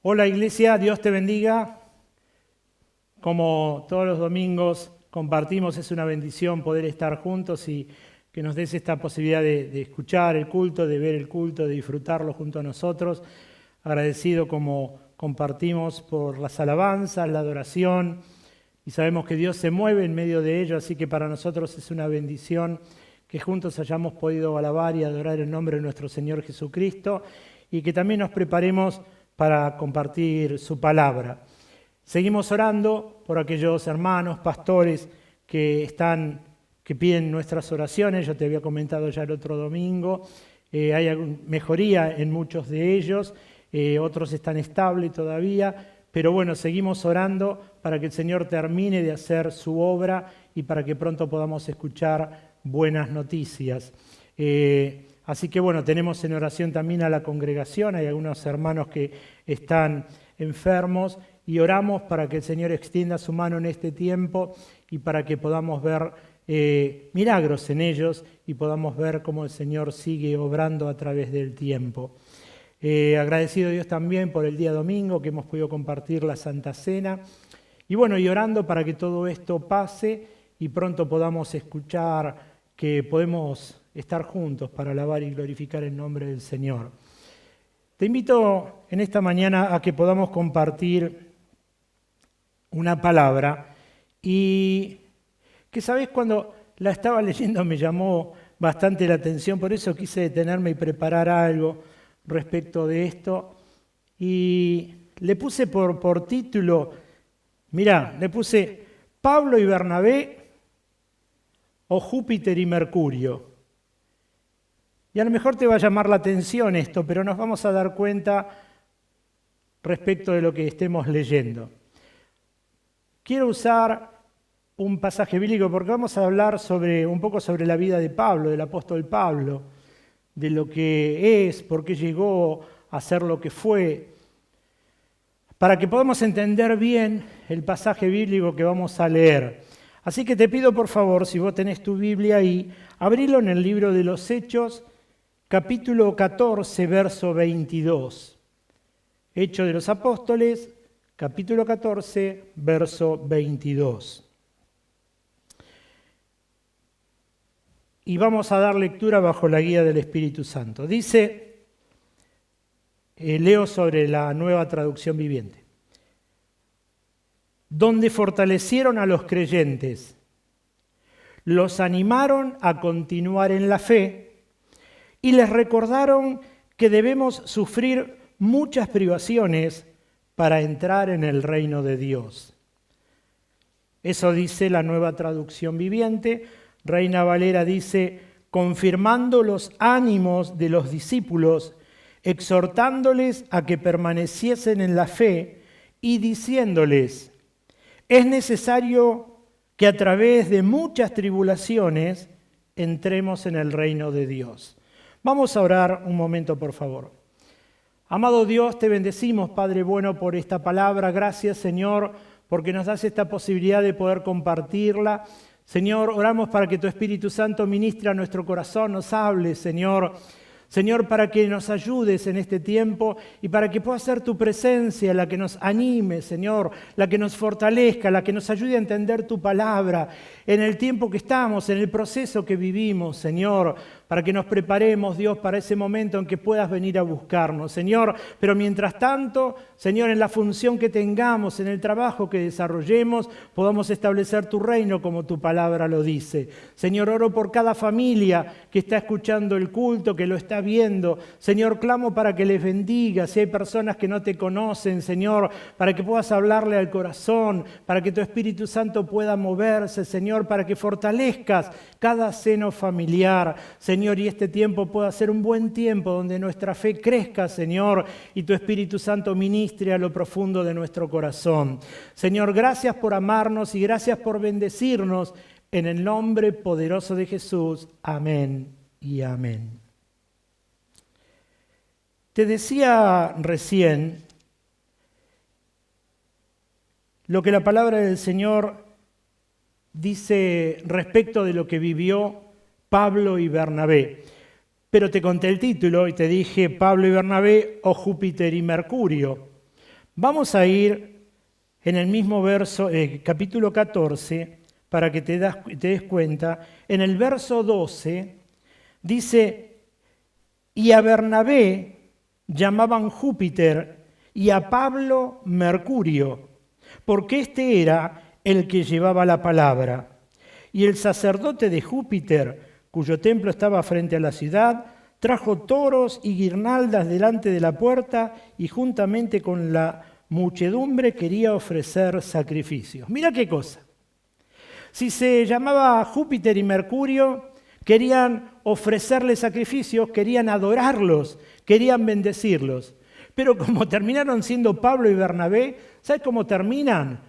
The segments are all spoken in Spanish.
Hola Iglesia, Dios te bendiga. Como todos los domingos compartimos, es una bendición poder estar juntos y que nos des esta posibilidad de escuchar el culto, de ver el culto, de disfrutarlo junto a nosotros. Agradecido como compartimos por las alabanzas, la adoración, y sabemos que Dios se mueve en medio de ello, así que para nosotros es una bendición que juntos hayamos podido alabar y adorar el nombre de nuestro Señor Jesucristo y que también nos preparemos para compartir su palabra. Seguimos orando por aquellos hermanos, pastores que piden nuestras oraciones. Yo te había comentado ya el otro domingo. Hay mejoría en muchos de ellos, otros están estables todavía, pero bueno, seguimos orando para que el Señor termine de hacer su obra y para que pronto podamos escuchar buenas noticias. Así que bueno, tenemos en oración también a la congregación, hay algunos hermanos que están enfermos y oramos para que el Señor extienda su mano en este tiempo y para que podamos ver milagros en ellos y podamos ver cómo el Señor sigue obrando a través del tiempo. Agradecido a Dios también por el día domingo que hemos podido compartir la Santa Cena y bueno, y orando para que todo esto pase y pronto podamos escuchar que podemos estar juntos para alabar y glorificar el nombre del Señor. Te invito en esta mañana a que podamos compartir una palabra y que, ¿sabés? Cuando la estaba leyendo me llamó bastante la atención, por eso quise detenerme y preparar algo respecto de esto y le puse por título, le puse Pablo y Bernabé o Júpiter y Mercurio. Y a lo mejor te va a llamar la atención esto, pero nos vamos a dar cuenta respecto de lo que estemos leyendo. Quiero usar un pasaje bíblico porque vamos a hablar un poco sobre la vida de Pablo, del apóstol Pablo, de lo que es, por qué llegó a ser lo que fue, para que podamos entender bien el pasaje bíblico que vamos a leer. Así que te pido por favor, si vos tenés tu Biblia ahí, abrilo en el libro de los Hechos, capítulo 14, verso 22. Hechos de los Apóstoles, capítulo 14, verso 22. Y vamos a dar lectura bajo la guía del Espíritu Santo. Dice, leo sobre la Nueva Traducción Viviente. Donde fortalecieron a los creyentes, los animaron a continuar en la fe y les recordaron que debemos sufrir muchas privaciones para entrar en el reino de Dios. Eso dice la Nueva Traducción Viviente. Reina Valera dice, confirmando los ánimos de los discípulos, exhortándoles a que permaneciesen en la fe y diciéndoles, es necesario que a través de muchas tribulaciones entremos en el reino de Dios. Vamos a orar un momento, por favor. Amado Dios, te bendecimos, Padre bueno, por esta palabra. Gracias, Señor, porque nos das esta posibilidad de poder compartirla. Señor, oramos para que tu Espíritu Santo ministre a nuestro corazón, nos hable, Señor. Señor, para que nos ayudes en este tiempo y para que pueda ser tu presencia la que nos anime, Señor, la que nos fortalezca, la que nos ayude a entender tu palabra en el tiempo que estamos, en el proceso que vivimos, Señor, para que nos preparemos, Dios, para ese momento en que puedas venir a buscarnos, Señor. Pero mientras tanto, Señor, en la función que tengamos, en el trabajo que desarrollemos, podamos establecer tu reino como tu palabra lo dice. Señor, oro por cada familia que está escuchando el culto, que lo está viendo. Señor, clamo para que les bendiga. Si hay personas que no te conocen, Señor, para que puedas hablarle al corazón, para que tu Espíritu Santo pueda moverse, Señor, para que fortalezcas cada seno familiar, Señor, y este tiempo pueda ser un buen tiempo donde nuestra fe crezca, Señor, y tu Espíritu Santo ministre a lo profundo de nuestro corazón. Señor, gracias por amarnos y gracias por bendecirnos en el nombre poderoso de Jesús. Amén y amén. Te decía recién lo que la palabra del Señor dice respecto de lo que vivió Pablo y Bernabé. Pero te conté el título y te dije Pablo y Bernabé o Júpiter y Mercurio. Vamos a ir en el mismo verso, capítulo 14, para que te des cuenta. En el verso 12 dice, y a Bernabé llamaban Júpiter y a Pablo Mercurio, porque este era el que llevaba la palabra. Y el sacerdote de Júpiter, cuyo templo estaba frente a la ciudad, trajo toros y guirnaldas delante de la puerta y juntamente con la muchedumbre quería ofrecer sacrificios. Mira qué cosa. Si se llamaba Júpiter y Mercurio, querían ofrecerle sacrificios, querían adorarlos, querían bendecirlos. Pero como terminaron siendo Pablo y Bernabé, ¿sabes cómo terminan?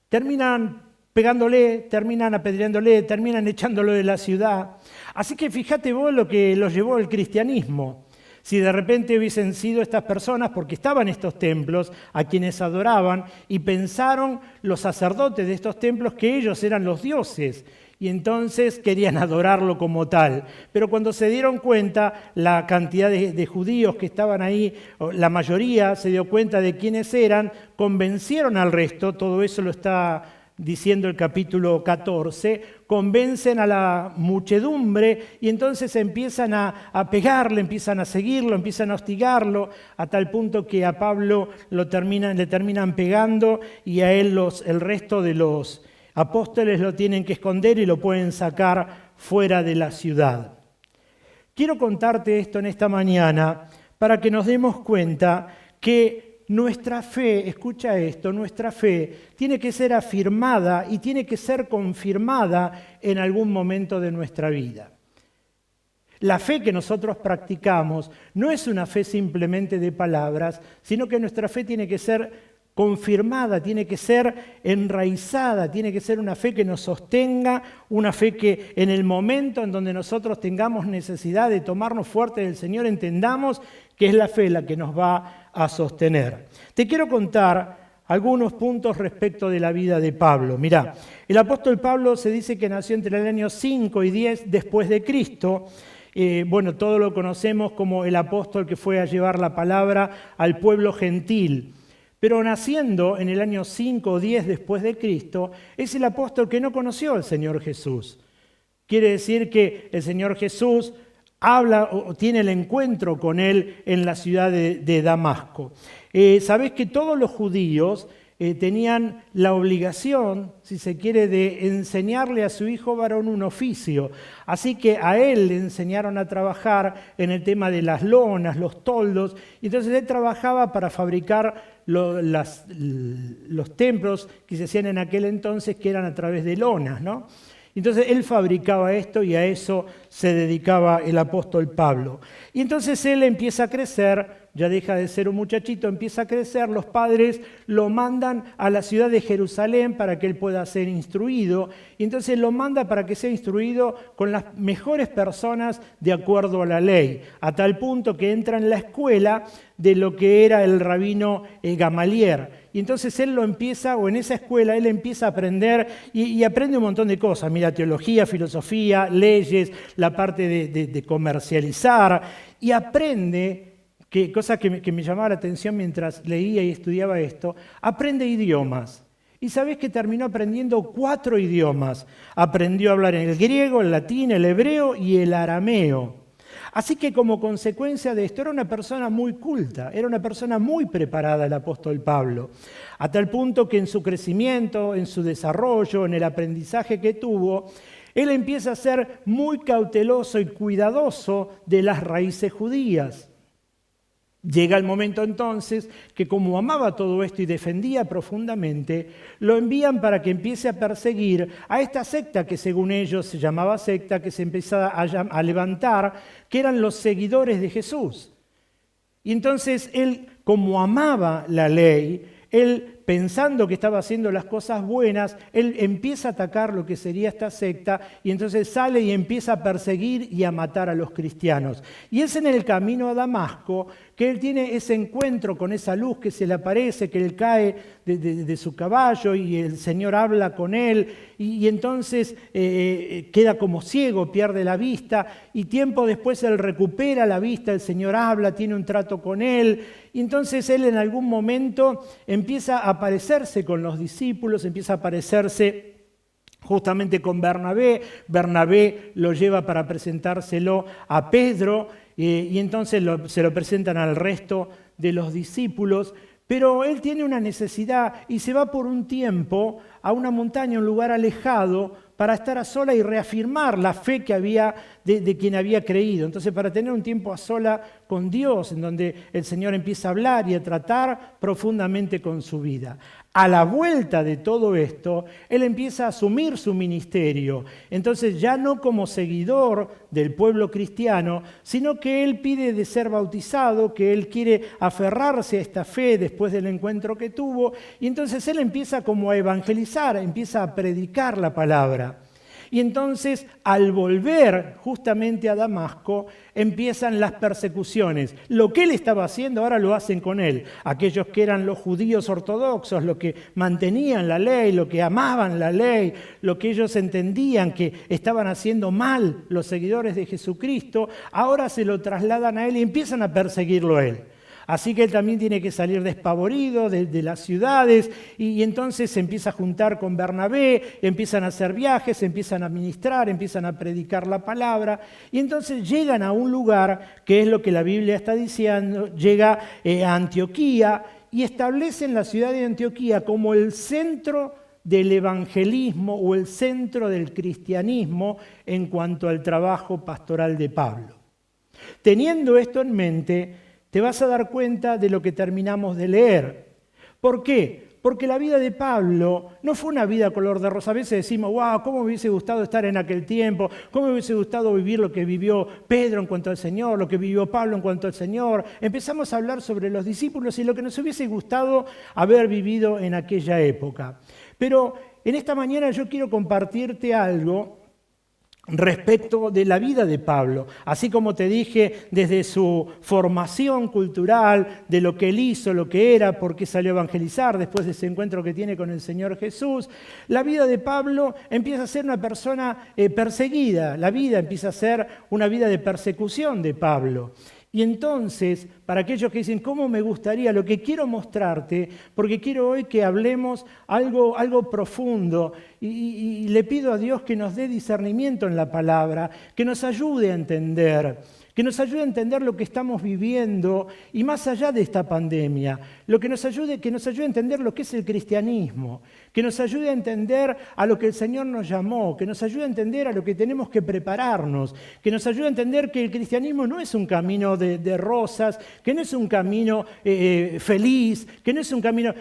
Terminan pegándole, terminan apedreándole, terminan echándolo de la ciudad. Así que fíjate vos lo que los llevó el cristianismo. Si de repente hubiesen sido estas personas, porque estaban estos templos a quienes adoraban, y pensaron los sacerdotes de estos templos que ellos eran los dioses, y entonces querían adorarlo como tal. Pero cuando se dieron cuenta, la cantidad de judíos que estaban ahí, la mayoría se dio cuenta de quiénes eran, convencieron al resto, todo eso lo está diciendo el capítulo 14, convencen a la muchedumbre y entonces empiezan a pegarle, empiezan a seguirlo, empiezan a hostigarlo, a tal punto que a Pablo le terminan pegando y a él el resto de los apóstoles lo tienen que esconder y lo pueden sacar fuera de la ciudad. Quiero contarte esto en esta mañana para que nos demos cuenta que nuestra fe, escucha esto, nuestra fe tiene que ser afirmada y tiene que ser confirmada en algún momento de nuestra vida. La fe que nosotros practicamos no es una fe simplemente de palabras, sino que nuestra fe tiene que ser confirmada, tiene que ser enraizada, tiene que ser una fe que nos sostenga, una fe que en el momento en donde nosotros tengamos necesidad de tomarnos fuerte del Señor, entendamos que es la fe la que nos va a sostener. Te quiero contar algunos puntos respecto de la vida de Pablo. Mirá, el apóstol Pablo se dice que nació entre el año 5 y 10 después de Cristo. Todos lo conocemos como el apóstol que fue a llevar la palabra al pueblo gentil. Pero naciendo en el año 5 o 10 después de Cristo, es el apóstol que no conoció al Señor Jesús. Quiere decir que el Señor Jesús habla o tiene el encuentro con él en la ciudad de Damasco. Sabés que todos los judíos tenían la obligación, si se quiere, de enseñarle a su hijo varón un oficio. Así que a él le enseñaron a trabajar en el tema de las lonas, los toldos, y entonces él trabajaba para fabricar los templos que se hacían en aquel entonces, que eran a través de lonas, ¿no? Entonces él fabricaba esto y a eso se dedicaba el apóstol Pablo. Y entonces él empieza a crecer, ya deja de ser un muchachito, empieza a crecer, los padres lo mandan a la ciudad de Jerusalén para que él pueda ser instruido, y entonces lo manda para que sea instruido con las mejores personas de acuerdo a la ley, a tal punto que entra en la escuela de lo que era el rabino Gamaliel. Y entonces él en esa escuela él empieza a aprender y aprende un montón de cosas. Mira, teología, filosofía, leyes, la parte de comercializar, y aprende, cosa que me llamaba la atención mientras leía y estudiaba esto, aprende idiomas. Y sabés que terminó aprendiendo 4 idiomas. Aprendió a hablar en el griego, el latín, el hebreo y el arameo. Así que como consecuencia de esto era una persona muy culta, era una persona muy preparada el apóstol Pablo, a tal punto que en su crecimiento, en su desarrollo, en el aprendizaje que tuvo, él empieza a ser muy cauteloso y cuidadoso de las raíces judías. Llega el momento entonces que, como amaba todo esto y defendía profundamente, lo envían para que empiece a perseguir a esta secta que según ellos se llamaba secta, que se empezaba a levantar, que eran los seguidores de Jesús. Y entonces él, como amaba la ley, él pensando que estaba haciendo las cosas buenas, él empieza a atacar lo que sería esta secta y entonces sale y empieza a perseguir y a matar a los cristianos. Y es en el camino a Damasco que él tiene ese encuentro con esa luz que se le aparece, que él cae de su caballo y el Señor habla con él y entonces queda como ciego, pierde la vista y tiempo después él recupera la vista, el Señor habla, tiene un trato con él y entonces él en algún momento empieza a aparecerse con los discípulos, empieza a aparecerse justamente con Bernabé. Bernabé lo lleva para presentárselo a Pedro y entonces se lo presentan al resto de los discípulos. Pero él tiene una necesidad y se va por un tiempo a una montaña, un lugar alejado, para estar a sola y reafirmar la fe que había de quien había creído. Entonces, para tener un tiempo a sola con Dios, en donde el Señor empieza a hablar y a tratar profundamente con su vida. A la vuelta de todo esto, él empieza a asumir su ministerio. Entonces, ya no como seguidor del pueblo cristiano, sino que él pide de ser bautizado, que él quiere aferrarse a esta fe después del encuentro que tuvo. Y entonces él empieza como a evangelizar, empieza a predicar la palabra. Y entonces, al volver justamente a Damasco, empiezan las persecuciones. Lo que él estaba haciendo, ahora lo hacen con él. Aquellos que eran los judíos ortodoxos, los que mantenían la ley, los que amaban la ley, lo que ellos entendían que estaban haciendo mal los seguidores de Jesucristo, ahora se lo trasladan a él y empiezan a perseguirlo a él. Así que él también tiene que salir despavorido de las ciudades y entonces se empieza a juntar con Bernabé, empiezan a hacer viajes, empiezan a ministrar, empiezan a predicar la palabra y entonces llegan a un lugar que es lo que la Biblia está diciendo, llega a Antioquía y establecen la ciudad de Antioquía como el centro del evangelismo o el centro del cristianismo en cuanto al trabajo pastoral de Pablo. Teniendo esto en mente, te vas a dar cuenta de lo que terminamos de leer. ¿Por qué? Porque la vida de Pablo no fue una vida color de rosa. A veces decimos, wow, cómo me hubiese gustado estar en aquel tiempo, cómo me hubiese gustado vivir lo que vivió Pedro en cuanto al Señor, lo que vivió Pablo en cuanto al Señor. Empezamos a hablar sobre los discípulos y lo que nos hubiese gustado haber vivido en aquella época. Pero en esta mañana yo quiero compartirte algo respecto de la vida de Pablo, así como te dije desde su formación cultural, de lo que él hizo, lo que era, por qué salió a evangelizar después de ese encuentro que tiene con el Señor Jesús. La vida de Pablo empieza a ser una persona perseguida, la vida empieza a ser una vida de persecución de Pablo. Y entonces, para aquellos que dicen, ¿cómo me gustaría? Lo que quiero mostrarte, porque quiero hoy que hablemos algo profundo y le pido a Dios que nos dé discernimiento en la palabra, que nos ayude a entender lo que estamos viviendo y más allá de esta pandemia, que nos ayude a entender lo que es el cristianismo, que nos ayude a entender a lo que el Señor nos llamó, que nos ayude a entender a lo que tenemos que prepararnos, que nos ayude a entender que el cristianismo no es un camino de rosas, que no es un camino feliz, que no es un camino...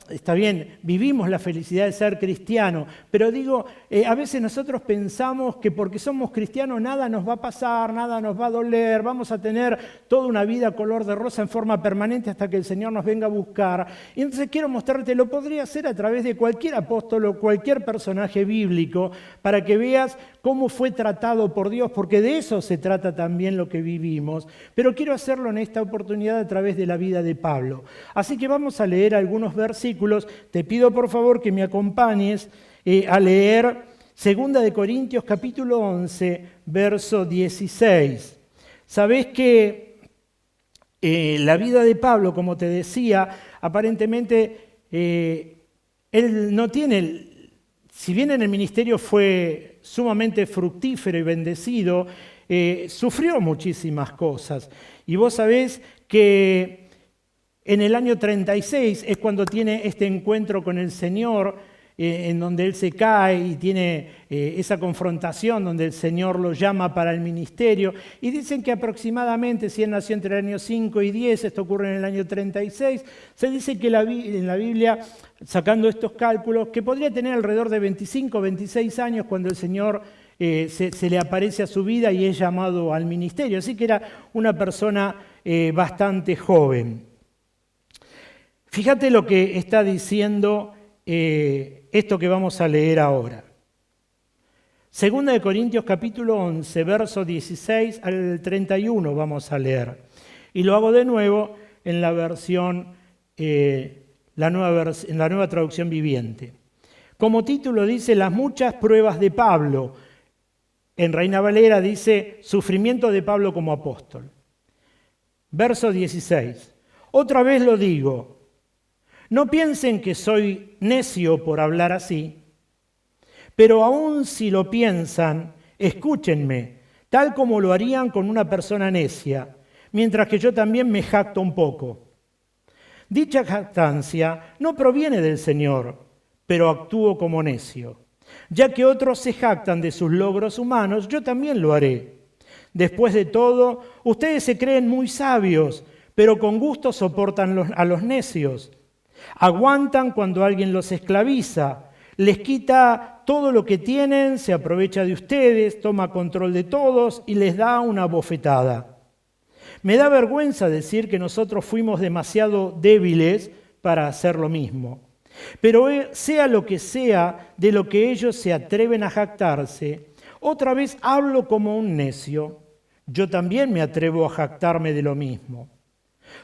Está bien, vivimos la felicidad de ser cristiano, pero digo, a veces nosotros pensamos que porque somos cristianos nada nos va a pasar, nada nos va a doler, vamos a tener toda una vida color de rosa en forma permanente hasta que el Señor nos venga a buscar. Y entonces quiero mostrarte, lo podría hacer a través de cualquier apóstol o cualquier personaje bíblico para que veas cómo fue tratado por Dios, porque de eso se trata también lo que vivimos. Pero quiero hacerlo en esta oportunidad a través de la vida de Pablo. Así que vamos a leer algunos versículos. Te pido por favor que me acompañes a leer 2 Corintios capítulo 11, verso 16. Sabés que la vida de Pablo, como te decía, aparentemente él no tiene, si bien en el ministerio fue sumamente fructífero y bendecido, sufrió muchísimas cosas. Y vos sabés que en el año 36 es cuando tiene este encuentro con el Señor, en donde él se cae y tiene esa confrontación donde el Señor lo llama para el ministerio. Y dicen que aproximadamente, si él nació entre el año 5 y 10, esto ocurre en el año 36, se dice que en la Biblia, sacando estos cálculos, que podría tener alrededor de 25 o 26 años cuando el Señor se le aparece a su vida y es llamado al ministerio. Así que era una persona bastante joven. Fíjate lo que está diciendo esto que vamos a leer ahora. Segunda de Corintios capítulo 11, verso 16 al 31 vamos a leer. Y lo hago de nuevo en la versión, en la nueva traducción viviente. Como título dice, las muchas pruebas de Pablo. En Reina Valera dice, sufrimiento de Pablo como apóstol. Verso 16. Otra vez lo digo, no piensen que soy necio por hablar así, pero aun si lo piensan, escúchenme, tal como lo harían con una persona necia, mientras que yo también me jacto un poco. Dicha jactancia no proviene del Señor, pero actúo como necio. Ya que otros se jactan de sus logros humanos, yo también lo haré. Después de todo, ustedes se creen muy sabios, pero con gusto soportan a los necios. Aguantan cuando alguien los esclaviza, les quita todo lo que tienen, se aprovecha de ustedes, toma control de todos y les da una bofetada. Me da vergüenza decir que nosotros fuimos demasiado débiles para hacer lo mismo. Pero sea lo que sea de lo que ellos se atreven a jactarse, otra vez hablo como un necio. Yo también me atrevo a jactarme de lo mismo.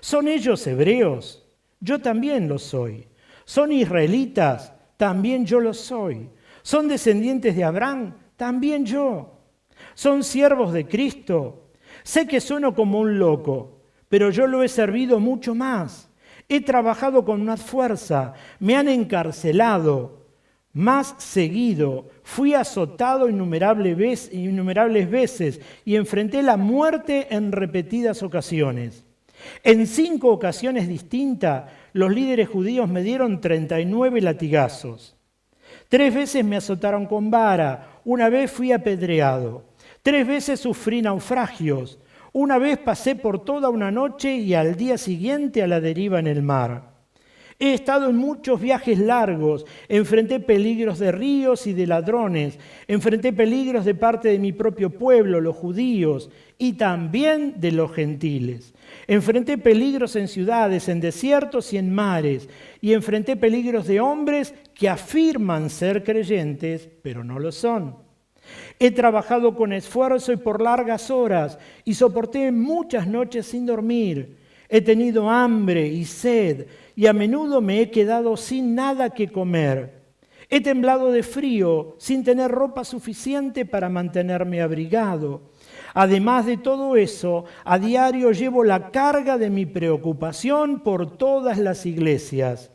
¿Son ellos hebreos? Yo también lo soy. ¿Son israelitas? También yo lo soy. ¿Son descendientes de Abraham? También yo. ¿Son siervos de Cristo? Sé que sueno como un loco, pero yo lo he servido mucho más. He trabajado con más fuerza, me han encarcelado más seguido, fui azotado innumerables veces y enfrenté la muerte en repetidas ocasiones. En 5 ocasiones distintas, los líderes judíos me dieron 39 latigazos. 3 veces me azotaron con vara, una vez fui apedreado. 3 veces sufrí naufragios. Una vez pasé por toda una noche y al día siguiente a la deriva en el mar. He estado en muchos viajes largos, enfrenté peligros de ríos y de ladrones, enfrenté peligros de parte de mi propio pueblo, los judíos, y también de los gentiles. Enfrenté peligros en ciudades, en desiertos y en mares, y enfrenté peligros de hombres que afirman ser creyentes, pero no lo son. He trabajado con esfuerzo y por largas horas y soporté muchas noches sin dormir. He tenido hambre y sed y a menudo me he quedado sin nada que comer. He temblado de frío sin tener ropa suficiente para mantenerme abrigado. Además de todo eso, a diario llevo la carga de mi preocupación por todas las iglesias.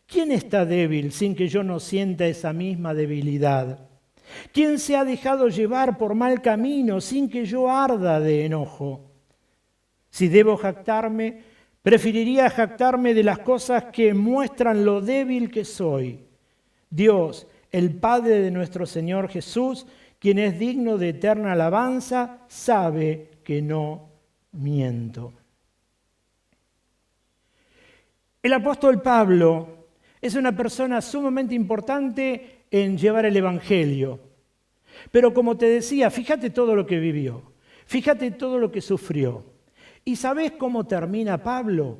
¿Quién está débil sin que yo no sienta esa misma debilidad? ¿Quién se ha dejado llevar por mal camino sin que yo arda de enojo? Si debo jactarme, preferiría jactarme de las cosas que muestran lo débil que soy. Dios, el Padre de nuestro Señor Jesús, quien es digno de eterna alabanza, sabe que no miento. El apóstol Pablo es una persona sumamente importante en llevar el Evangelio. Pero como te decía, fíjate todo lo que vivió, fíjate todo lo que sufrió. ¿Y sabés cómo termina Pablo?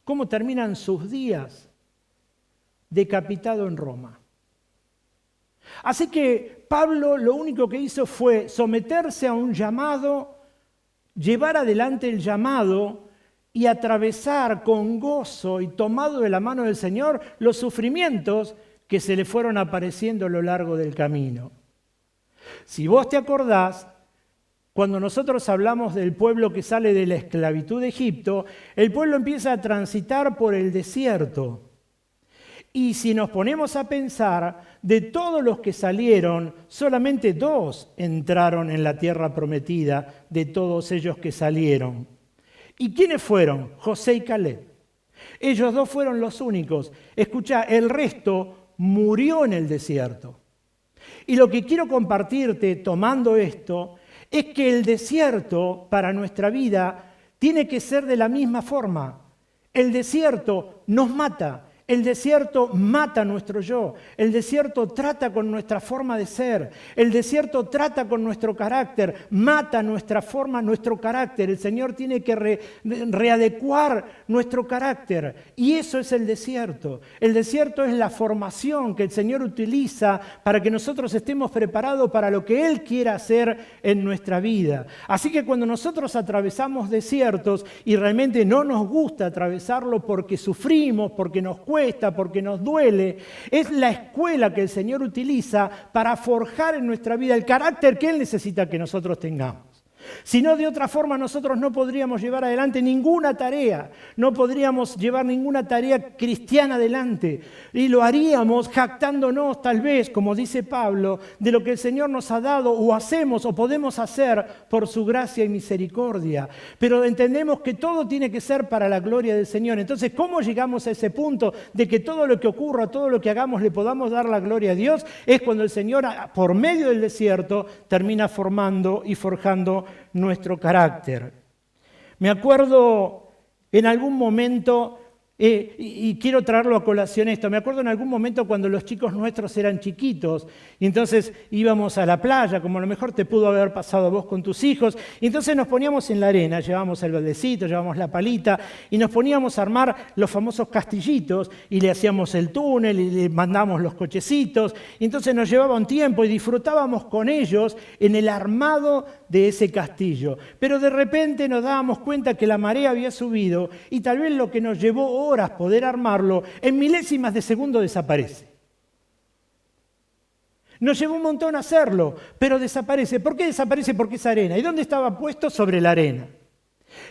¿Cómo terminan sus días? Decapitado en Roma. Así que Pablo lo único que hizo fue someterse a un llamado, llevar adelante el llamado y atravesar con gozo y tomado de la mano del Señor los sufrimientos que se le fueron apareciendo a lo largo del camino. Si vos te acordás, cuando nosotros hablamos del pueblo que sale de la esclavitud de Egipto, el pueblo empieza a transitar por el desierto. Y si nos ponemos a pensar, de todos los que salieron, solamente 2 entraron en la tierra prometida, de todos ellos que salieron. ¿Y quiénes fueron? José y Caleb. Ellos 2 fueron los únicos. Escuchá, el resto murió en el desierto. Y lo que quiero compartirte tomando esto es que el desierto para nuestra vida tiene que ser de la misma forma. El desierto nos mata, El desierto mata nuestro yo. El desierto trata con nuestra forma de ser. El desierto trata con nuestro carácter. Mata nuestra forma, nuestro carácter. El Señor tiene que readecuar nuestro carácter. Y eso es el desierto. El desierto es la formación que el Señor utiliza para que nosotros estemos preparados para lo que Él quiera hacer en nuestra vida. Así que cuando nosotros atravesamos desiertos y realmente no nos gusta atravesarlo porque sufrimos, porque nos cuesta, porque nos duele, es la escuela que el Señor utiliza para forjar en nuestra vida el carácter que Él necesita que nosotros tengamos. Si no, de otra forma nosotros no podríamos llevar adelante ninguna tarea, no podríamos llevar ninguna tarea cristiana adelante y lo haríamos jactándonos tal vez, como dice Pablo, de lo que el Señor nos ha dado o hacemos o podemos hacer por su gracia y misericordia. Pero entendemos que todo tiene que ser para la gloria del Señor. Entonces, ¿cómo llegamos a ese punto de que todo lo que ocurra, todo lo que hagamos le podamos dar la gloria a Dios? Es cuando el Señor, por medio del desierto, termina formando y forjando nuestro carácter. Me acuerdo en algún momento, y quiero traerlo a colación esto, me acuerdo en algún momento cuando los chicos nuestros eran chiquitos, y entonces íbamos a la playa, como a lo mejor te pudo haber pasado a vos con tus hijos, y entonces nos poníamos en la arena, llevábamos el baldecito, llevábamos la palita, y nos poníamos a armar los famosos castillitos, y le hacíamos el túnel, y le mandábamos los cochecitos, y entonces nos llevaba un tiempo, y disfrutábamos con ellos en el armado de ese castillo. Pero de repente nos dábamos cuenta que la marea había subido, y tal vez lo que nos llevó horas poder armarlo, en milésimas de segundo desaparece. Nos llevó un montón hacerlo, pero desaparece. ¿Por qué desaparece? Porque es arena. ¿Y dónde estaba puesto? Sobre la arena.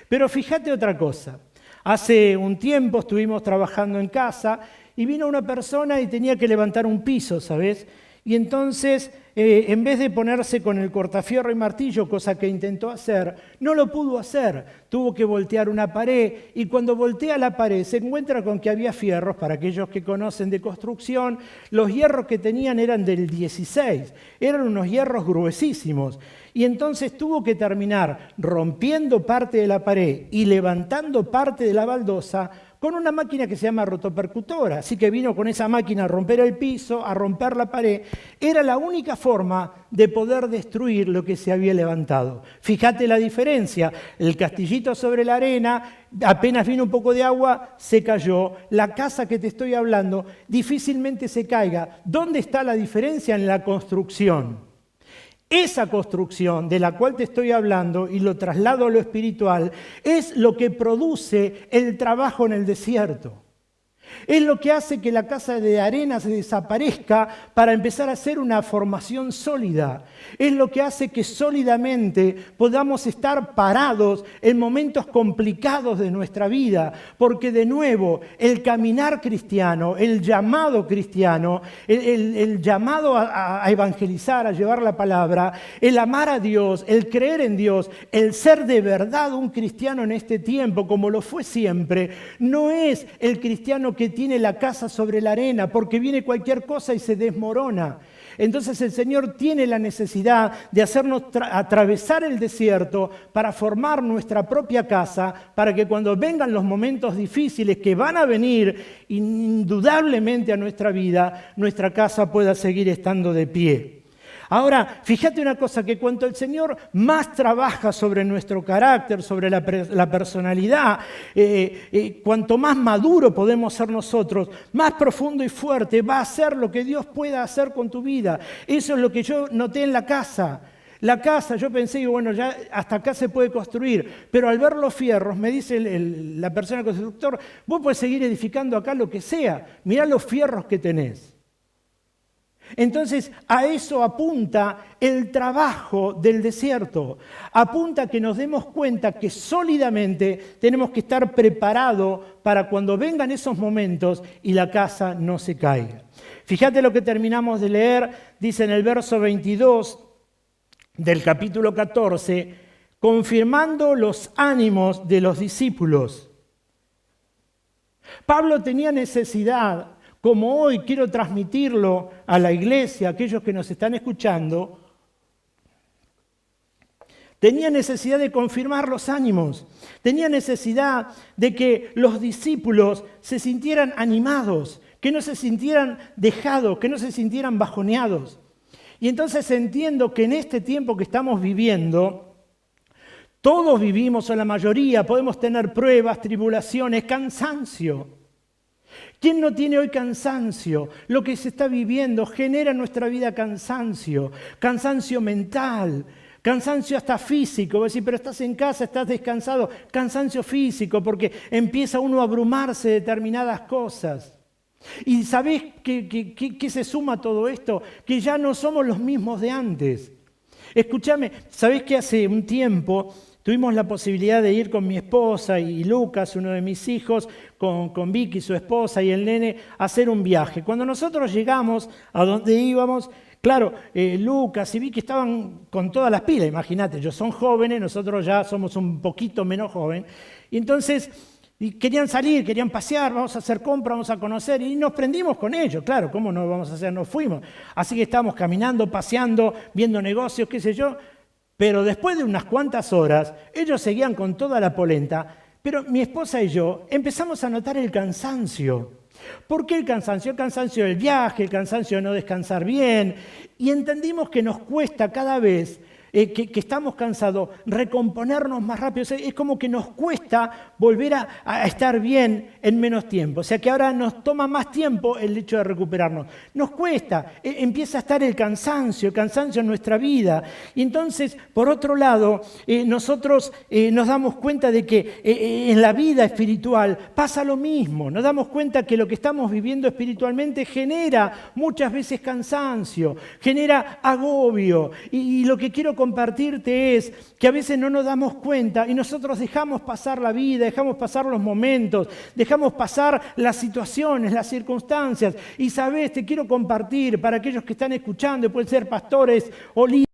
Pero fíjate otra cosa. Hace un tiempo estuvimos trabajando en casa y vino una persona y tenía que levantar un piso, ¿sabes? Y entonces, en vez de ponerse con el cortafierro y martillo, cosa que intentó hacer, no lo pudo hacer. Tuvo que voltear una pared y cuando voltea la pared se encuentra con que había fierros. Para aquellos que conocen de construcción, los hierros que tenían eran del 16. Eran unos hierros gruesísimos. Y entonces tuvo que terminar rompiendo parte de la pared y levantando parte de la baldosa con una máquina que se llama rotopercutora. Así que vino con esa máquina a romper el piso, a romper la pared. Era la única forma de poder destruir lo que se había levantado. Fíjate la diferencia. El castillito sobre la arena, apenas vino un poco de agua, se cayó. La casa que te estoy hablando difícilmente se caiga. ¿Dónde está la diferencia? En la construcción. Esa construcción de la cual te estoy hablando, y lo traslado a lo espiritual, es lo que produce el trabajo en el desierto. Es lo que hace que la casa de arena se desaparezca para empezar a hacer una formación sólida. Es lo que hace que sólidamente podamos estar parados en momentos complicados de nuestra vida. Porque de nuevo, el caminar cristiano, el llamado cristiano, el llamado a evangelizar, a llevar la palabra, el amar a Dios, el creer en Dios, el ser de verdad un cristiano en este tiempo, como lo fue siempre, no es el cristiano que tiene la casa sobre la arena, porque viene cualquier cosa y se desmorona. Entonces el Señor tiene la necesidad de hacernos atravesar el desierto para formar nuestra propia casa, para que cuando vengan los momentos difíciles que van a venir indudablemente a nuestra vida, nuestra casa pueda seguir estando de pie. Ahora, fíjate una cosa, que cuanto el Señor más trabaja sobre nuestro carácter, sobre la personalidad, cuanto más maduro podemos ser nosotros, más profundo y fuerte va a ser lo que Dios pueda hacer con tu vida. Eso es lo que yo noté en la casa. La casa, yo pensé, bueno, ya hasta acá se puede construir, pero al ver los fierros, me dice la persona constructor, vos podés seguir edificando acá lo que sea, mirá los fierros que tenés. Entonces, a eso apunta el trabajo del desierto. Apunta a que nos demos cuenta que sólidamente tenemos que estar preparados para cuando vengan esos momentos y la casa no se caiga. Fíjate lo que terminamos de leer, dice en el verso 22 del capítulo 14, confirmando los ánimos de los discípulos. Pablo tenía necesidad, como hoy quiero transmitirlo a la iglesia, a aquellos que nos están escuchando, tenía necesidad de confirmar los ánimos, tenía necesidad de que los discípulos se sintieran animados, que no se sintieran dejados, que no se sintieran bajoneados. Y entonces entiendo que en este tiempo que estamos viviendo, todos vivimos, o la mayoría, podemos tener pruebas, tribulaciones, cansancio. ¿Quién no tiene hoy cansancio? Lo que se está viviendo genera en nuestra vida cansancio, cansancio mental, cansancio hasta físico. Voy a decir, pero estás en casa, estás descansado. Cansancio físico, porque empieza uno a abrumarse de determinadas cosas. ¿Y sabés qué se suma a todo esto? Que ya no somos los mismos de antes. Escúchame, ¿sabés que hace un tiempo tuvimos la posibilidad de ir con mi esposa y Lucas, uno de mis hijos, con Vicky, su esposa, y el nene, a hacer un viaje? Cuando nosotros llegamos a donde íbamos, claro, Lucas y Vicky estaban con todas las pilas, imagínate, ellos son jóvenes, nosotros ya somos un poquito menos jóvenes, y entonces querían salir, querían pasear, vamos a hacer compras, vamos a conocer, y nos prendimos con ellos, claro, ¿cómo no vamos a hacer? Nos fuimos. Así que estábamos caminando, paseando, viendo negocios, qué sé yo, pero después de unas cuantas horas, ellos seguían con toda la polenta, pero mi esposa y yo empezamos a notar el cansancio. ¿Por qué el cansancio? El cansancio del viaje, el cansancio de no descansar bien, y entendimos que nos cuesta cada vez que estamos cansados, recomponernos más rápido. O sea, es como que nos cuesta volver a estar bien en menos tiempo. O sea que ahora nos toma más tiempo el hecho de recuperarnos. Nos cuesta, empieza a estar el cansancio en nuestra vida. Y entonces, por otro lado, nosotros nos damos cuenta de que en la vida espiritual pasa lo mismo. Nos damos cuenta que lo que estamos viviendo espiritualmente genera muchas veces cansancio, genera agobio. Y lo que quiero compartirte es que a veces no nos damos cuenta y nosotros dejamos pasar la vida, dejamos pasar los momentos, dejamos pasar las situaciones, las circunstancias. Y sabes, te quiero compartir para aquellos que están escuchando, pueden ser pastores o líderes,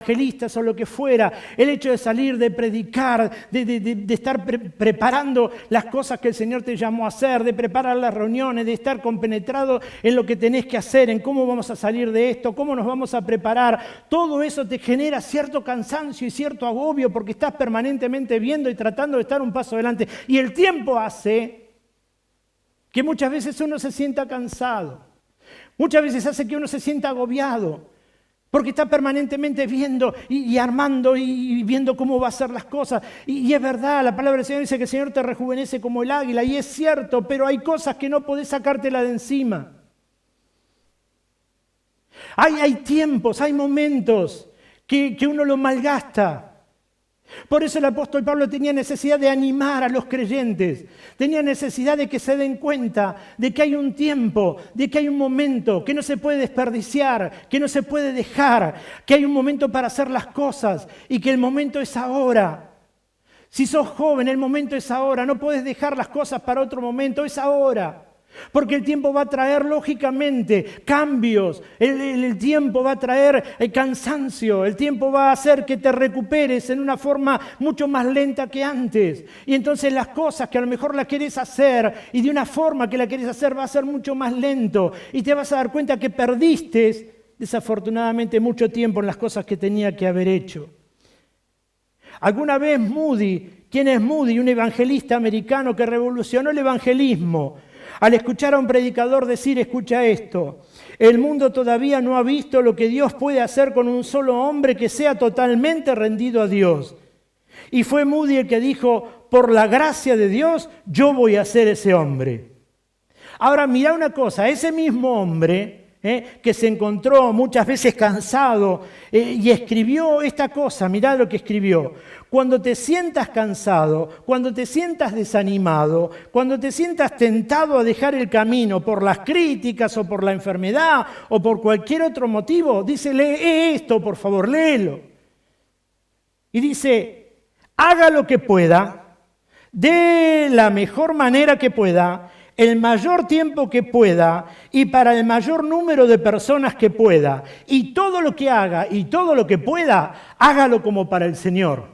evangelistas o lo que fuera, el hecho de salir, de predicar, de estar preparando las cosas que el Señor te llamó a hacer, de preparar las reuniones, de estar compenetrado en lo que tenés que hacer, en cómo vamos a salir de esto, cómo nos vamos a preparar. Todo eso te genera cierto cansancio y cierto agobio porque estás permanentemente viendo y tratando de estar un paso adelante. Y el tiempo hace que muchas veces uno se sienta cansado. Muchas veces hace que uno se sienta agobiado. Porque está permanentemente viendo y armando y viendo cómo va a hacer las cosas. Y es verdad, la palabra del Señor dice que el Señor te rejuvenece como el águila. Y es cierto, pero hay cosas que no podés sacártela de encima. Hay tiempos, hay momentos que uno lo malgasta. Por eso el apóstol Pablo tenía necesidad de animar a los creyentes, tenía necesidad de que se den cuenta de que hay un tiempo, de que hay un momento que no se puede desperdiciar, que no se puede dejar, que hay un momento para hacer las cosas y que el momento es ahora. Si sos joven, el momento es ahora, no puedes dejar las cosas para otro momento, es ahora. Porque el tiempo va a traer, lógicamente, cambios, el tiempo va a traer cansancio, el tiempo va a hacer que te recuperes en una forma mucho más lenta que antes. Y entonces las cosas que a lo mejor las querés hacer y de una forma que la querés hacer va a ser mucho más lento. Y te vas a dar cuenta que perdiste, desafortunadamente, mucho tiempo en las cosas que tenía que haber hecho. Alguna vez Moody, ¿quién es Moody? Un evangelista americano que revolucionó el evangelismo. Al escuchar a un predicador decir, escucha esto, el mundo todavía no ha visto lo que Dios puede hacer con un solo hombre que sea totalmente rendido a Dios. Y fue Moody el que dijo, por la gracia de Dios, yo voy a ser ese hombre. Ahora, mira una cosa, ese mismo hombre que se encontró muchas veces cansado y escribió esta cosa, mirá lo que escribió. Cuando te sientas cansado, cuando te sientas desanimado, cuando te sientas tentado a dejar el camino por las críticas o por la enfermedad o por cualquier otro motivo, dice, lee esto, por favor, léelo. Y dice, haga lo que pueda, de la mejor manera que pueda, el mayor tiempo que pueda y para el mayor número de personas que pueda. Y todo lo que haga y todo lo que pueda, hágalo como para el Señor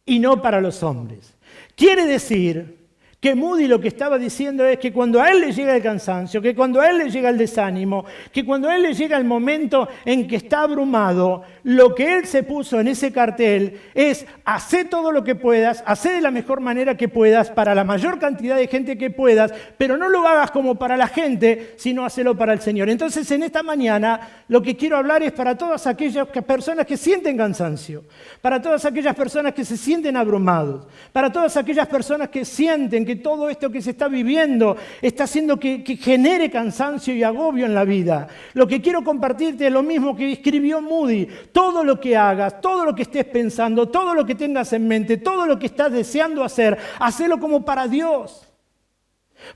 y no para los hombres. Quiere decir Que Moody lo que estaba diciendo es que cuando a él le llega el cansancio, que cuando a él le llega el desánimo, que cuando a él le llega el momento en que está abrumado, lo que él se puso en ese cartel es: hacé todo lo que puedas, hacé de la mejor manera que puedas, para la mayor cantidad de gente que puedas, pero no lo hagas como para la gente, sino hacelo para el Señor. Entonces, en esta mañana, lo que quiero hablar es para todas aquellas personas que sienten cansancio, para todas aquellas personas que se sienten abrumados, para todas aquellas personas que sienten que todo esto que se está viviendo está haciendo que genere cansancio y agobio en la vida. Lo que quiero compartirte es lo mismo que escribió Moody. Todo lo que hagas, todo lo que estés pensando, todo lo que tengas en mente, todo lo que estás deseando hacer, hacelo como para Dios.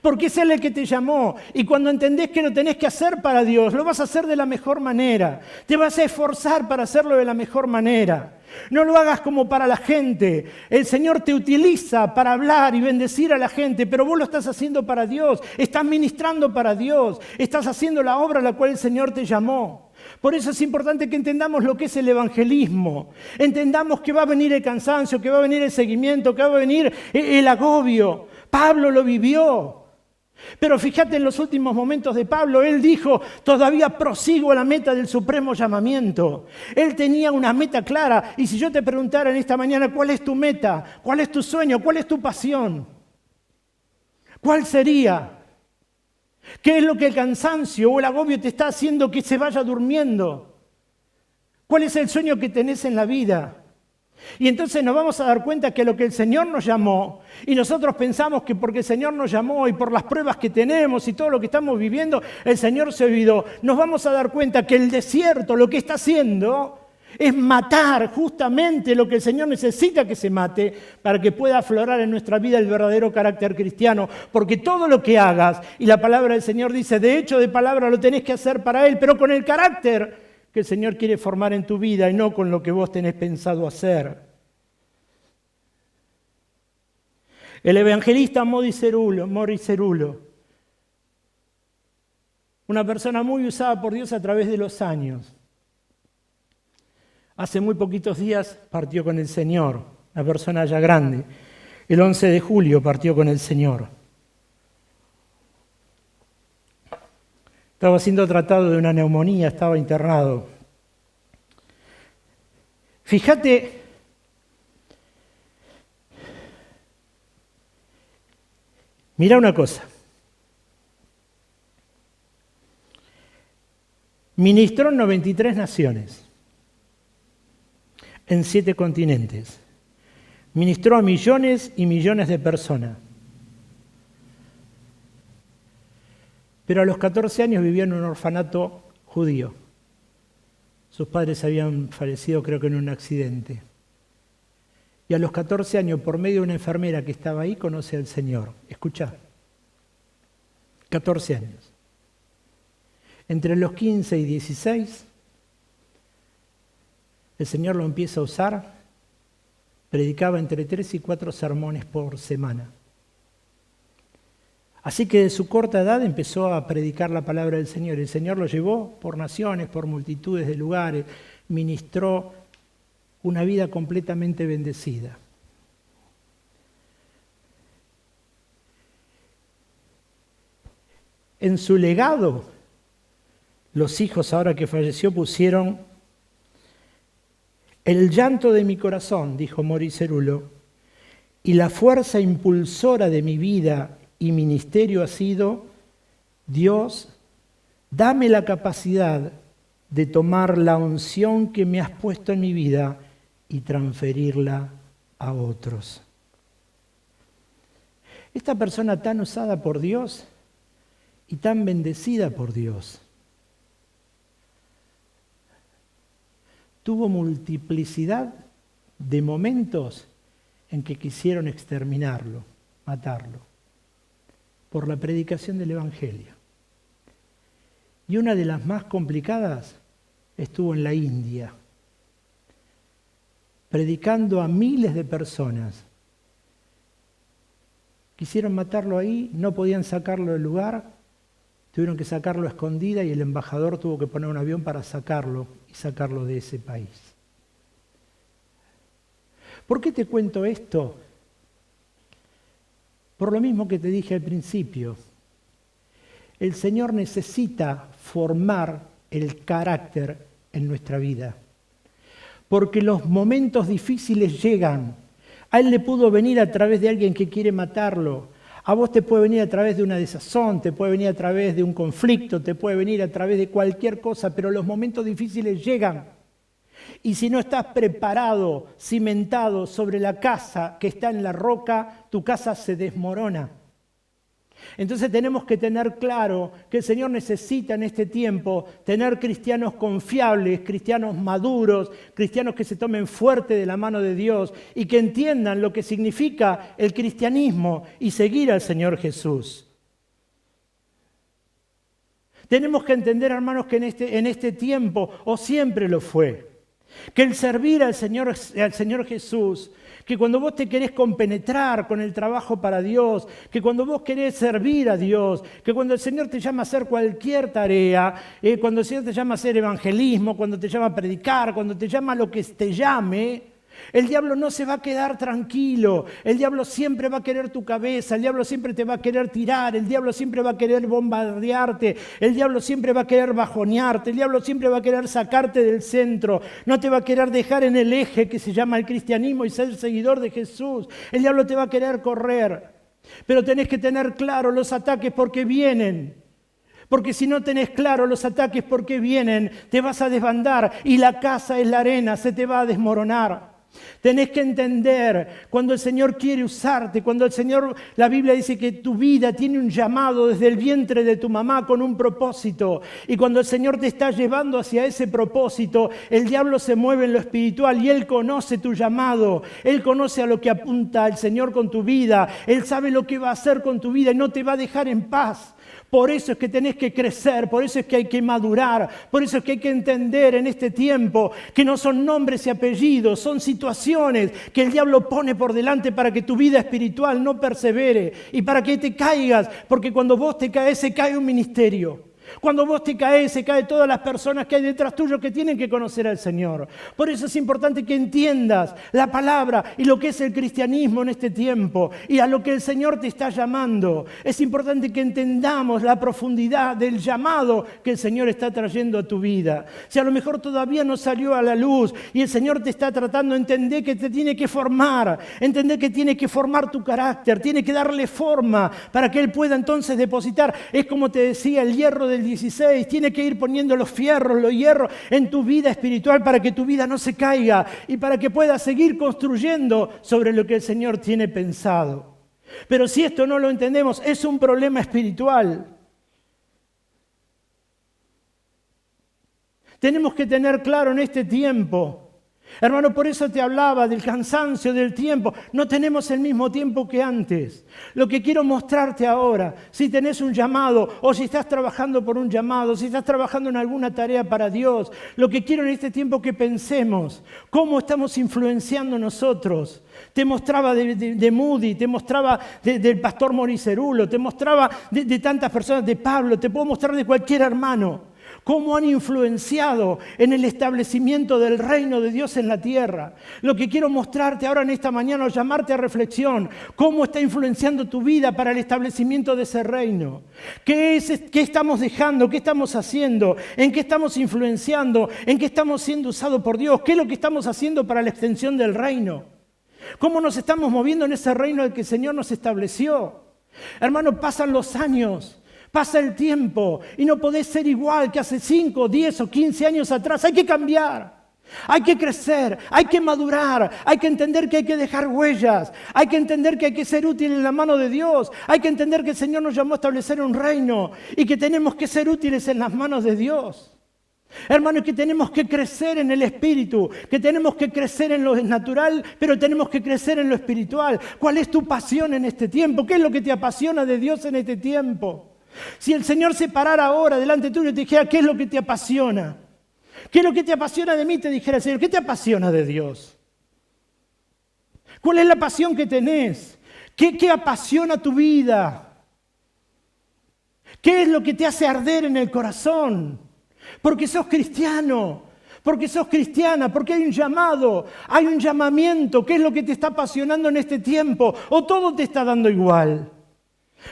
Porque es Él el que te llamó, y cuando entendés que lo tenés que hacer para Dios, lo vas a hacer de la mejor manera. Te vas a esforzar para hacerlo de la mejor manera. No lo hagas como para la gente. El Señor te utiliza para hablar y bendecir a la gente, pero vos lo estás haciendo para Dios. Estás ministrando para Dios. Estás haciendo la obra a la cual el Señor te llamó. Por eso es importante que entendamos lo que es el evangelismo. Entendamos que va a venir el cansancio, que va a venir el seguimiento, que va a venir el agobio. Pablo lo vivió. Pero fíjate en los últimos momentos de Pablo, él dijo: todavía prosigo a la meta del supremo llamamiento. Él tenía una meta clara, y si yo te preguntara en esta mañana: ¿cuál es tu meta? ¿Cuál es tu sueño? ¿Cuál es tu pasión? ¿Cuál sería? ¿Qué es lo que el cansancio o el agobio te está haciendo que se vaya durmiendo? ¿Cuál es el sueño que tenés en la vida? Y entonces nos vamos a dar cuenta que lo que el Señor nos llamó, y nosotros pensamos que porque el Señor nos llamó y por las pruebas que tenemos y todo lo que estamos viviendo, el Señor se olvidó. Nos vamos a dar cuenta que el desierto lo que está haciendo es matar justamente lo que el Señor necesita que se mate para que pueda aflorar en nuestra vida el verdadero carácter cristiano. Porque todo lo que hagas, y la palabra del Señor dice, de hecho de palabra lo tenés que hacer para Él, pero con el carácter que el Señor quiere formar en tu vida y no con lo que vos tenés pensado hacer. El evangelista Morris Cerullo, una persona muy usada por Dios a través de los años, hace muy poquitos días partió con el Señor, una persona ya grande. El 11 de julio partió con el Señor. Estaba siendo tratado de una neumonía, estaba internado. Fíjate, mira una cosa. Ministró en 93 naciones, en 7 continentes. Ministró a millones y millones de personas. Pero a los 14 años vivió en un orfanato judío. Sus padres habían fallecido, creo que en un accidente. Y a los 14 años, por medio de una enfermera que estaba ahí, conoce al Señor. Escuchá, 14 años. Entre los 15 y 16, el Señor lo empieza a usar. Predicaba entre 3 y 4 sermones por semana. Así que de su corta edad empezó a predicar la palabra del Señor. El Señor lo llevó por naciones, por multitudes de lugares, ministró una vida completamente bendecida. En su legado, los hijos, ahora que falleció, pusieron: el llanto de mi corazón, dijo Morris Cerullo, y la fuerza impulsora de mi vida y ministerio ha sido: Dios, dame la capacidad de tomar la unción que me has puesto en mi vida y transferirla a otros. Esta persona tan usada por Dios y tan bendecida por Dios tuvo multiplicidad de momentos en que quisieron exterminarlo, matarlo, por la predicación del Evangelio. Y una de las más complicadas estuvo en la India, predicando a miles de personas. Quisieron matarlo ahí, no podían sacarlo del lugar, tuvieron que sacarlo a escondida y el embajador tuvo que poner un avión para sacarlo y sacarlo de ese país. ¿Por qué te cuento esto? Por lo mismo que te dije al principio, el Señor necesita formar el carácter en nuestra vida. Porque los momentos difíciles llegan. A Él le pudo venir a través de alguien que quiere matarlo. A vos te puede venir a través de una desazón, te puede venir a través de un conflicto, te puede venir a través de cualquier cosa, pero los momentos difíciles llegan. Y si no estás preparado, cimentado sobre la casa que está en la roca, tu casa se desmorona. Entonces tenemos que tener claro que el Señor necesita en este tiempo tener cristianos confiables, cristianos maduros, cristianos que se tomen fuerte de la mano de Dios y que entiendan lo que significa el cristianismo y seguir al Señor Jesús. Tenemos que entender, hermanos, que en este tiempo, o siempre lo fue, que el servir al Señor Jesús, que cuando vos te querés compenetrar con el trabajo para Dios, que cuando vos querés servir a Dios, que cuando el Señor te llama a hacer cualquier tarea, cuando el Señor te llama a hacer evangelismo, cuando te llama a predicar, cuando te llama a lo que te llame, el diablo no se va a quedar tranquilo, el diablo siempre va a querer tu cabeza, el diablo siempre te va a querer tirar, el diablo siempre va a querer bombardearte, el diablo siempre va a querer bajonearte, el diablo siempre va a querer sacarte del centro, no te va a querer dejar en el eje que se llama el cristianismo y ser seguidor de Jesús, el diablo te va a querer correr, pero tenés que tener claro los ataques porque vienen. Porque si no tenés claro los ataques por qué vienen, te vas a desbandar y la casa es la arena, se te va a desmoronar. Tenés que entender cuando el Señor quiere usarte, cuando el Señor, la Biblia dice que tu vida tiene un llamado desde el vientre de tu mamá con un propósito. Y cuando el Señor te está llevando hacia ese propósito, el diablo se mueve en lo espiritual y Él conoce tu llamado. Él conoce a lo que apunta el Señor con tu vida. Él sabe lo que va a hacer con tu vida y no te va a dejar en paz. Por eso es que tenés que crecer, por eso es que hay que madurar, por eso es que hay que entender en este tiempo que no son nombres y apellidos, son situaciones que el diablo pone por delante para que tu vida espiritual no persevere y para que te caigas, porque cuando vos te caes se cae un ministerio. Cuando vos te caes, se caen todas las personas que hay detrás tuyo que tienen que conocer al Señor. Por eso es importante que entiendas la palabra y lo que es el cristianismo en este tiempo y a lo que el Señor te está llamando. Es importante que entendamos la profundidad del llamado que el Señor está trayendo a tu vida. Si a lo mejor todavía no salió a la luz y el Señor te está tratando, entender que te tiene que formar, entender que tiene que formar tu carácter, tiene que darle forma para que Él pueda entonces depositar. Es como te decía, el hierro del 16, tiene que ir poniendo los fierros, los hierros en tu vida espiritual para que tu vida no se caiga y para que puedas seguir construyendo sobre lo que el Señor tiene pensado. Pero si esto no lo entendemos, es un problema espiritual. Tenemos que tener claro en este tiempo. Hermano, por eso te hablaba del cansancio del tiempo. No tenemos el mismo tiempo que antes. Lo que quiero mostrarte ahora, si tenés un llamado o si estás trabajando por un llamado, si estás trabajando en alguna tarea para Dios, lo que quiero en este tiempo que pensemos, cómo estamos influenciando nosotros. Te mostraba de Moody, te mostraba del pastor Maurice Cerullo, te mostraba de tantas personas, de Pablo, te puedo mostrar de cualquier hermano. Cómo han influenciado en el establecimiento del reino de Dios en la tierra. Lo que quiero mostrarte ahora en esta mañana o llamarte a reflexión, cómo está influenciando tu vida para el establecimiento de ese reino. ¿Qué estamos dejando? ¿Qué estamos haciendo? ¿En qué estamos influenciando? ¿En qué estamos siendo usados por Dios? ¿Qué es lo que estamos haciendo para la extensión del reino? ¿Cómo nos estamos moviendo en ese reino al que el Señor nos estableció? Hermano, pasan los años. Pasa el tiempo y no podés ser igual que hace 5, 10 o 15 años atrás. Hay que cambiar, hay que crecer, hay que madurar, hay que entender que hay que dejar huellas, hay que entender que hay que ser útil en la mano de Dios, hay que entender que el Señor nos llamó a establecer un reino y que tenemos que ser útiles en las manos de Dios. Hermano, que tenemos que crecer en el espíritu, que tenemos que crecer en lo natural, pero tenemos que crecer en lo espiritual. ¿Cuál es tu pasión en este tiempo? ¿Qué es lo que te apasiona de Dios en este tiempo? Si el Señor se parara ahora delante tuyo y te dijera, ¿qué es lo que te apasiona? ¿Qué es lo que te apasiona de mí? Te dijera el Señor, ¿qué te apasiona de Dios? ¿Cuál es la pasión que tenés? ¿Qué apasiona tu vida? ¿Qué es lo que te hace arder en el corazón? Porque sos cristiano, porque sos cristiana, porque hay un llamado, hay un llamamiento. ¿Qué es lo que te está apasionando en este tiempo? ¿O todo te está dando igual?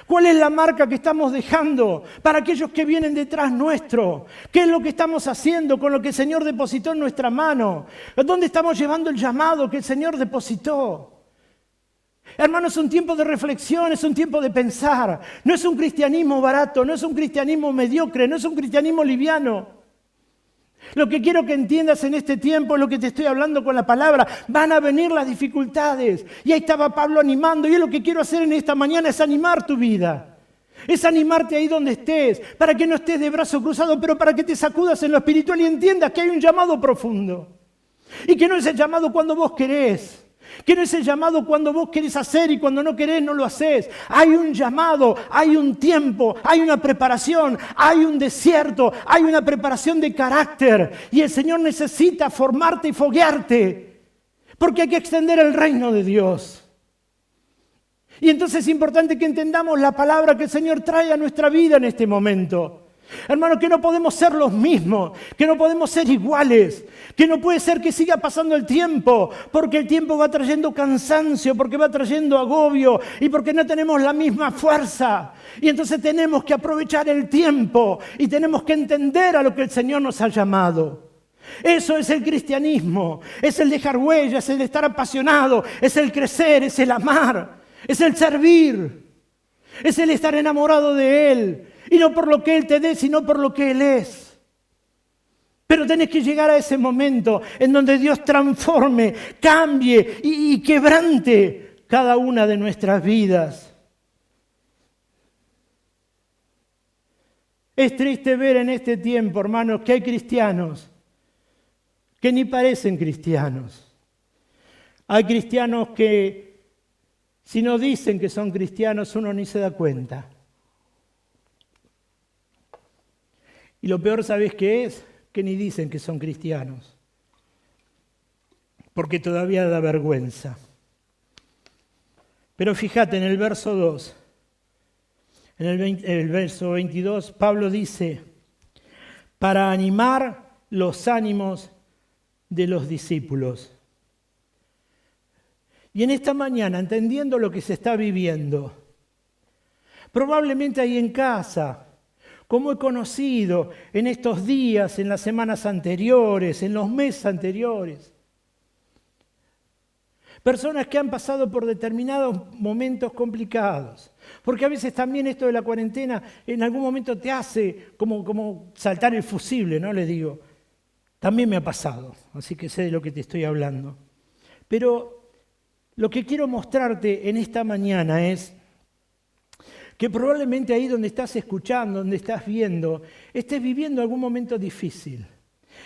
¿Cuál es la marca que estamos dejando para aquellos que vienen detrás nuestro? ¿Qué es lo que estamos haciendo con lo que el Señor depositó en nuestra mano? ¿Dónde estamos llevando el llamado que el Señor depositó? Hermanos, es un tiempo de reflexión, es un tiempo de pensar. No es un cristianismo barato, no es un cristianismo mediocre, no es un cristianismo liviano. Lo que quiero que entiendas en este tiempo es lo que te estoy hablando con la palabra. Van a venir las dificultades. Y ahí estaba Pablo animando. Y es lo que quiero hacer en esta mañana, es animar tu vida. Es animarte ahí donde estés, para que no estés de brazo cruzado, pero para que te sacudas en lo espiritual y entiendas que hay un llamado profundo. Y que no es el llamado cuando vos querés. Que no es el llamado cuando vos querés hacer y cuando no querés no lo hacés. Hay un llamado, hay un tiempo, hay una preparación, hay un desierto, hay una preparación de carácter. Y el Señor necesita formarte y foguearte, porque hay que extender el reino de Dios. Y entonces es importante que entendamos la palabra que el Señor trae a nuestra vida en este momento. Hermanos, que no podemos ser los mismos, que no podemos ser iguales, que no puede ser que siga pasando el tiempo, porque el tiempo va trayendo cansancio, porque va trayendo agobio y porque no tenemos la misma fuerza. Y entonces tenemos que aprovechar el tiempo y tenemos que entender a lo que el Señor nos ha llamado. Eso es el cristianismo, es el dejar huellas, es el estar apasionado, es el crecer, es el amar, es el servir, es el estar enamorado de Él. Y no por lo que Él te dé, sino por lo que Él es. Pero tenés que llegar a ese momento en donde Dios transforme, cambie y quebrante cada una de nuestras vidas. Es triste ver en este tiempo, hermanos, que hay cristianos que ni parecen cristianos. Hay cristianos que, si no dicen que son cristianos, uno ni se da cuenta. Y lo peor, ¿sabés qué es? Que ni dicen que son cristianos, porque todavía da vergüenza. Pero fíjate en el verso 2, en el verso 22, Pablo dice, para animar los ánimos de los discípulos. Y en esta mañana, entendiendo lo que se está viviendo, probablemente ahí en casa, como he conocido en estos días, en las semanas anteriores, en los meses anteriores. Personas que han pasado por determinados momentos complicados. Porque a veces también esto de la cuarentena en algún momento te hace como saltar el fusible, ¿no? Les digo. También me ha pasado, así que sé de lo que te estoy hablando. Pero lo que quiero mostrarte en esta mañana es que probablemente ahí donde estás escuchando, donde estás viendo, estés viviendo algún momento difícil,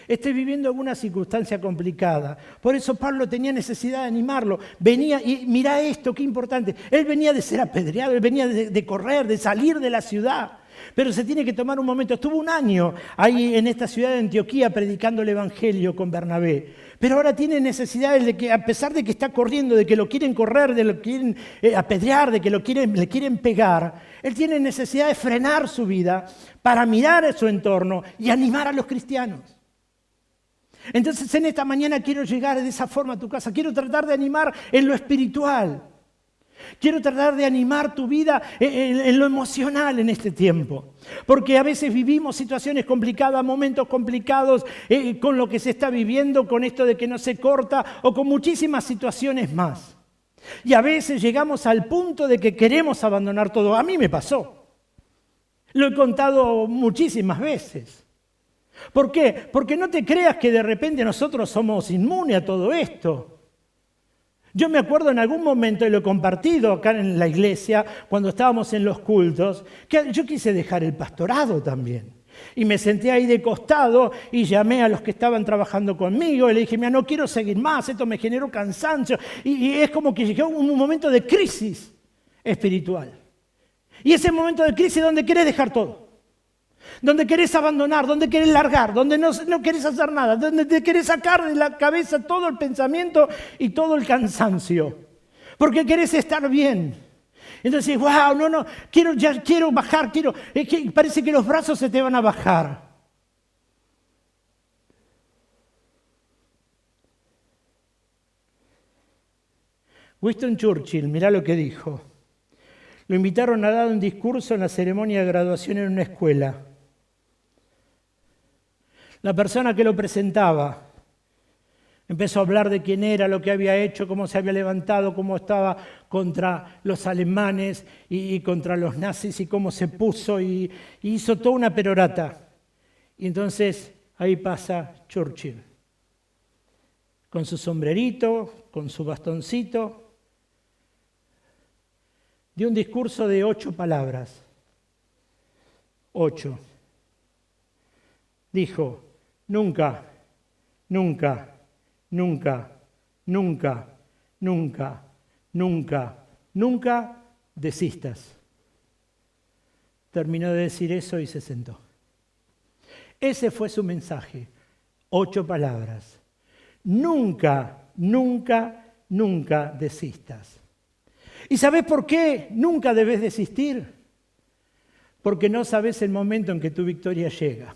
estés viviendo alguna circunstancia complicada. Por eso Pablo tenía necesidad de animarlo. Venía, y mirá esto, qué importante, él venía de ser apedreado, él venía de correr, de salir de la ciudad. Pero se tiene que tomar un momento. Estuvo un año ahí en esta ciudad de Antioquía predicando el Evangelio con Bernabé. Pero ahora tiene necesidades de que, a pesar de que está corriendo, de que lo quieren correr, de que lo quieren apedrear, de que le quieren pegar, él tiene necesidad de frenar su vida para mirar a su entorno y animar a los cristianos. Entonces en esta mañana quiero llegar de esa forma a tu casa. Quiero tratar de animar en lo espiritual. Quiero tratar de animar tu vida en lo emocional en este tiempo. Porque a veces vivimos situaciones complicadas, momentos complicados con lo que se está viviendo, con esto de que no se corta o con muchísimas situaciones más. Y a veces llegamos al punto de que queremos abandonar todo. A mí me pasó. Lo he contado muchísimas veces. ¿Por qué? Porque no te creas que de repente nosotros somos inmunes a todo esto. Yo me acuerdo en algún momento, y lo he compartido acá en la iglesia, cuando estábamos en los cultos, que yo quise dejar el pastorado también. Y me senté ahí de costado y llamé a los que estaban trabajando conmigo y le dije, mira, no quiero seguir más, esto me generó cansancio. Y es como que llegó un momento de crisis espiritual. Y ese momento de crisis donde querés dejar todo. Donde querés abandonar, donde querés largar, donde no querés hacer nada, donde te querés sacar de la cabeza todo el pensamiento y todo el cansancio. Porque querés estar bien. Entonces, wow, no, quiero bajar, parece que los brazos se te van a bajar. Winston Churchill, mirá lo que dijo. Lo invitaron a dar un discurso en la ceremonia de graduación en una escuela. La persona que lo presentaba empezó a hablar de quién era, lo que había hecho, cómo se había levantado, cómo estaba contra los alemanes y contra los nazis y cómo se puso y hizo toda una perorata. Y entonces ahí pasa Churchill, con su sombrerito, con su bastoncito, dio un discurso de 8 palabras. 8. Dijo, nunca, nunca, nunca, nunca, nunca, nunca, nunca desistas. Terminó de decir eso y se sentó. Ese fue su mensaje. 8 palabras. Nunca, nunca, nunca desistas. ¿Y sabes por qué nunca debes desistir? Porque no sabes el momento en que tu victoria llega.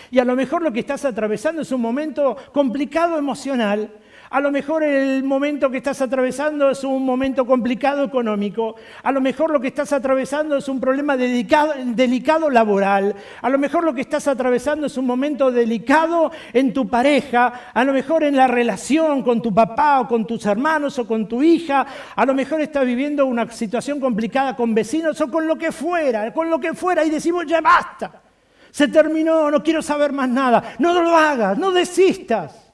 Y a lo mejor lo que estás atravesando es un momento complicado emocional. A lo mejor el momento que estás atravesando es un momento complicado económico. A lo mejor lo que estás atravesando es un problema delicado laboral. A lo mejor lo que estás atravesando es un momento delicado en tu pareja. A lo mejor en la relación con tu papá o con tus hermanos o con tu hija. A lo mejor estás viviendo una situación complicada con vecinos o con lo que fuera. Y decimos, ya basta. Se terminó, no quiero saber más nada. No lo hagas, no desistas.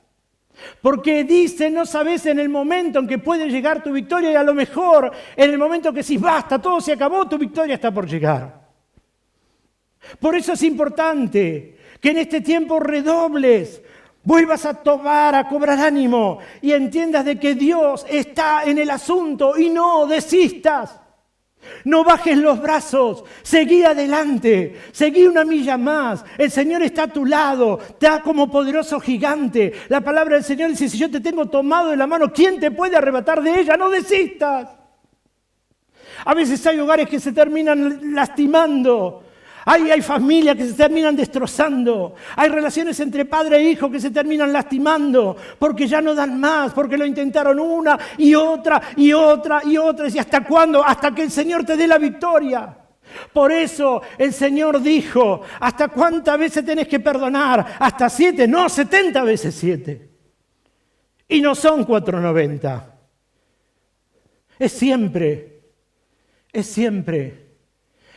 Porque dice, no sabes en el momento en que puede llegar tu victoria y a lo mejor en el momento que decís, basta, todo se acabó, tu victoria está por llegar. Por eso es importante que en este tiempo redobles, vuelvas a tomar, a cobrar ánimo y entiendas de que Dios está en el asunto y no desistas. No bajes los brazos, seguí adelante, seguí una milla más. El Señor está a tu lado, está como poderoso gigante. La palabra del Señor dice, si yo te tengo tomado de la mano, ¿quién te puede arrebatar de ella? No desistas. A veces hay hogares que se terminan lastimando. Hay familias que se terminan destrozando. Hay relaciones entre padre e hijo que se terminan lastimando porque ya no dan más, porque lo intentaron una y otra y otra y otra. ¿Y hasta cuándo? Hasta que el Señor te dé la victoria. Por eso el Señor dijo, ¿hasta cuántas veces tenés que perdonar? ¿Hasta 7? No, 70 veces 7. Y no son 490. Es siempre. Es siempre.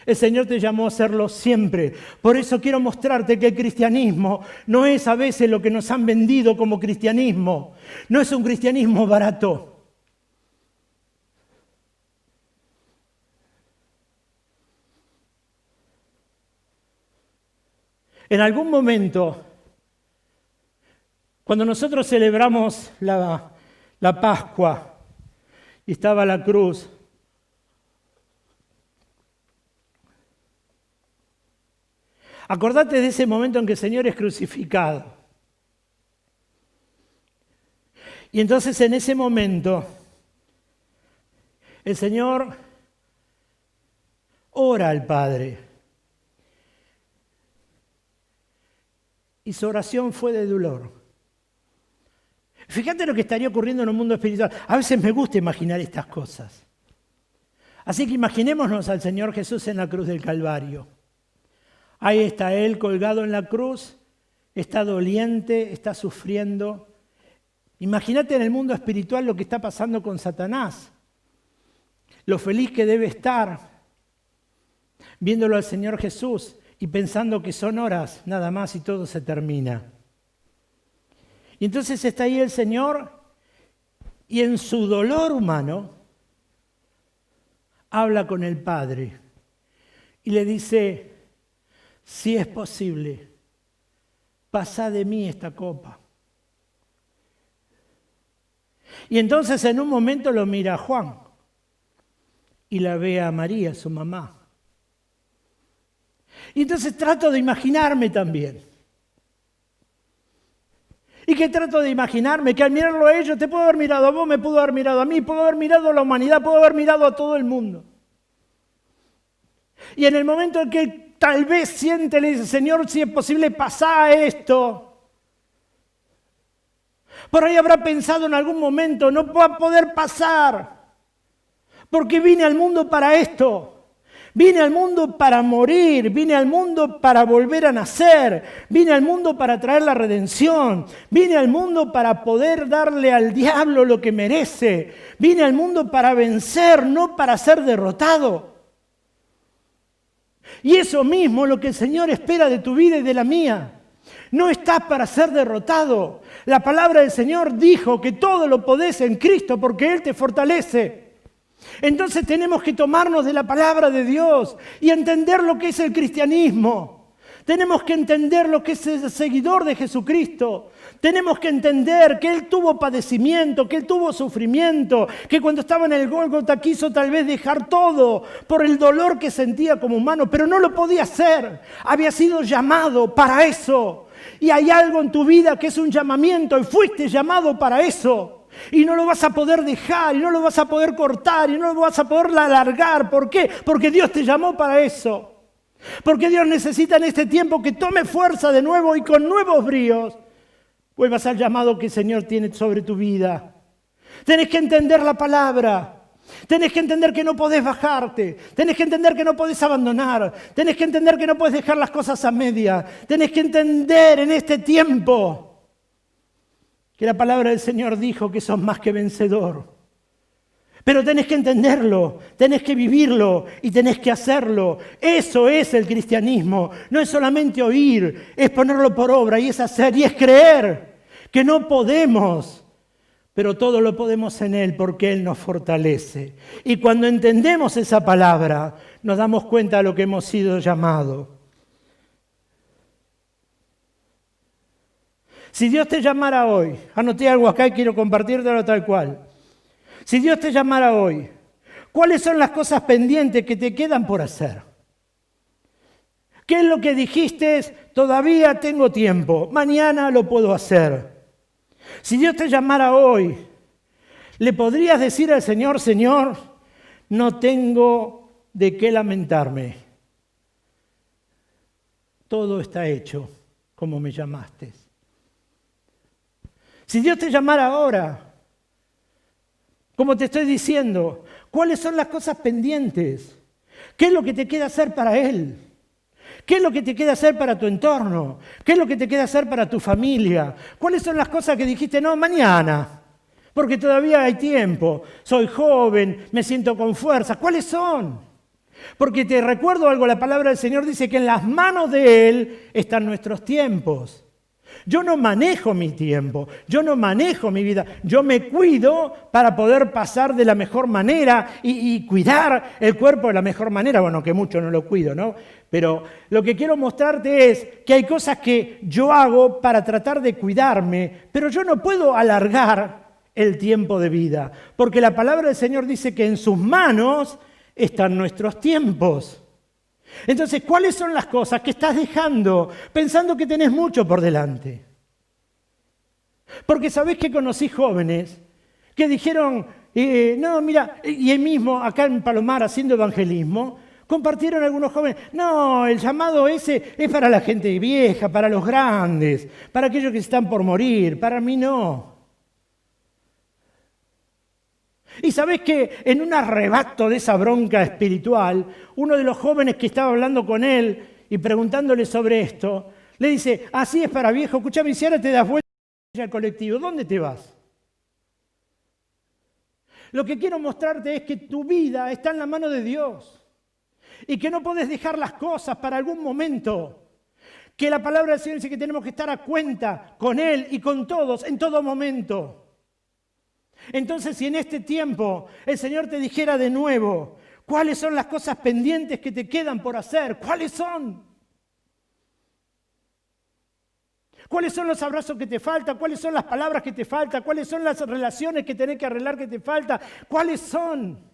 El Señor te llamó a hacerlo siempre. Por eso quiero mostrarte que el cristianismo no es a veces lo que nos han vendido como cristianismo. No es un cristianismo barato. En algún momento, cuando nosotros celebramos la Pascua y estaba la cruz, acordate de ese momento en que el Señor es crucificado. Y entonces en ese momento el Señor ora al Padre. Y su oración fue de dolor. Fíjate lo que estaría ocurriendo en un mundo espiritual. A veces me gusta imaginar estas cosas. Así que imaginémonos al Señor Jesús en la cruz del Calvario. Ahí está Él colgado en la cruz, está doliente, está sufriendo. Imagínate en el mundo espiritual lo que está pasando con Satanás. Lo feliz que debe estar viéndolo al Señor Jesús y pensando que son horas nada más y todo se termina. Y entonces está ahí el Señor y en su dolor humano habla con el Padre y le dice, si es posible, pasa de mí esta copa. Y entonces en un momento lo mira a Juan y la ve a María, su mamá. Y entonces trato de imaginarme también. ¿Y qué trato de imaginarme? Que al mirarlo a ellos, te puedo haber mirado a vos, me pudo haber mirado a mí, puedo haber mirado a la humanidad, puedo haber mirado a todo el mundo. Y en el momento en que tal vez siente, le dice, Señor, si es posible, pasá esto. Por ahí habrá pensado en algún momento, no va a poder pasar. Porque vine al mundo para esto. Vine al mundo para morir, vine al mundo para volver a nacer, vine al mundo para traer la redención, vine al mundo para poder darle al diablo lo que merece, vine al mundo para vencer, no para ser derrotado. Y eso mismo es lo que el Señor espera de tu vida y de la mía. No estás para ser derrotado. La palabra del Señor dijo que todo lo podés en Cristo porque Él te fortalece. Entonces tenemos que tomarnos de la palabra de Dios y entender lo que es el cristianismo. Tenemos que entender lo que es el seguidor de Jesucristo. Tenemos que entender que Él tuvo padecimiento, que Él tuvo sufrimiento, que cuando estaba en el Gólgota quiso tal vez dejar todo por el dolor que sentía como humano, pero no lo podía hacer. Había sido llamado para eso. Y hay algo en tu vida que es un llamamiento y fuiste llamado para eso. Y no lo vas a poder dejar, y no lo vas a poder cortar, y no lo vas a poder alargar. ¿Por qué? Porque Dios te llamó para eso. Porque Dios necesita en este tiempo que tome fuerza de nuevo y con nuevos bríos vuelvas al llamado que el Señor tiene sobre tu vida. Tenés que entender la palabra. Tenés que entender que no podés bajarte. Tenés que entender que no podés abandonar. Tenés que entender que no podés dejar las cosas a media. Tenés que entender en este tiempo que la palabra del Señor dijo que sos más que vencedor. Pero tenés que entenderlo, tenés que vivirlo y tenés que hacerlo. Eso es el cristianismo. No es solamente oír, es ponerlo por obra y es hacer y es creer que no podemos. Pero todo lo podemos en Él porque Él nos fortalece. Y cuando entendemos esa palabra, nos damos cuenta de lo que hemos sido llamados. Si Dios te llamara hoy, anoté algo acá y quiero compartírtelo tal cual. Si Dios te llamara hoy, ¿cuáles son las cosas pendientes que te quedan por hacer? ¿Qué es lo que dijiste? Todavía tengo tiempo, mañana lo puedo hacer. Si Dios te llamara hoy, ¿le podrías decir al Señor, Señor, no tengo de qué lamentarme? Todo está hecho como me llamaste. Si Dios te llamara ahora, como te estoy diciendo, ¿cuáles son las cosas pendientes? ¿Qué es lo que te queda hacer para Él? ¿Qué es lo que te queda hacer para tu entorno? ¿Qué es lo que te queda hacer para tu familia? ¿Cuáles son las cosas que dijiste, no, mañana? Porque todavía hay tiempo, soy joven, me siento con fuerza. ¿Cuáles son? Porque te recuerdo algo, la palabra del Señor dice que en las manos de Él están nuestros tiempos. Yo no manejo mi tiempo, yo no manejo mi vida, yo me cuido para poder pasar de la mejor manera y cuidar el cuerpo de la mejor manera. Bueno, que mucho no lo cuido, ¿no? Pero lo que quiero mostrarte es que hay cosas que yo hago para tratar de cuidarme, pero yo no puedo alargar el tiempo de vida, porque la palabra del Señor dice que en sus manos están nuestros tiempos. Entonces, ¿cuáles son las cosas que estás dejando pensando que tenés mucho por delante? Porque sabés que conocí jóvenes que dijeron, no, mira, y él mismo acá en Palomar haciendo evangelismo, compartieron algunos jóvenes, no, el llamado ese es para la gente vieja, para los grandes, para aquellos que están por morir, para mí no. Y sabés que en un arrebato de esa bronca espiritual, uno de los jóvenes que estaba hablando con él y preguntándole sobre esto, le dice, así es para viejo, escuchame, si ahora te das vuelta al colectivo, ¿dónde te vas? Lo que quiero mostrarte es que tu vida está en la mano de Dios y que no podés dejar las cosas para algún momento. Que la palabra del Señor dice que tenemos que estar a cuenta con Él y con todos en todo momento. Entonces, si en este tiempo el Señor te dijera de nuevo, ¿cuáles son las cosas pendientes que te quedan por hacer? ¿Cuáles son? ¿Cuáles son los abrazos que te faltan? ¿Cuáles son las palabras que te faltan? ¿Cuáles son las relaciones que tenés que arreglar que te faltan? ¿Cuáles son?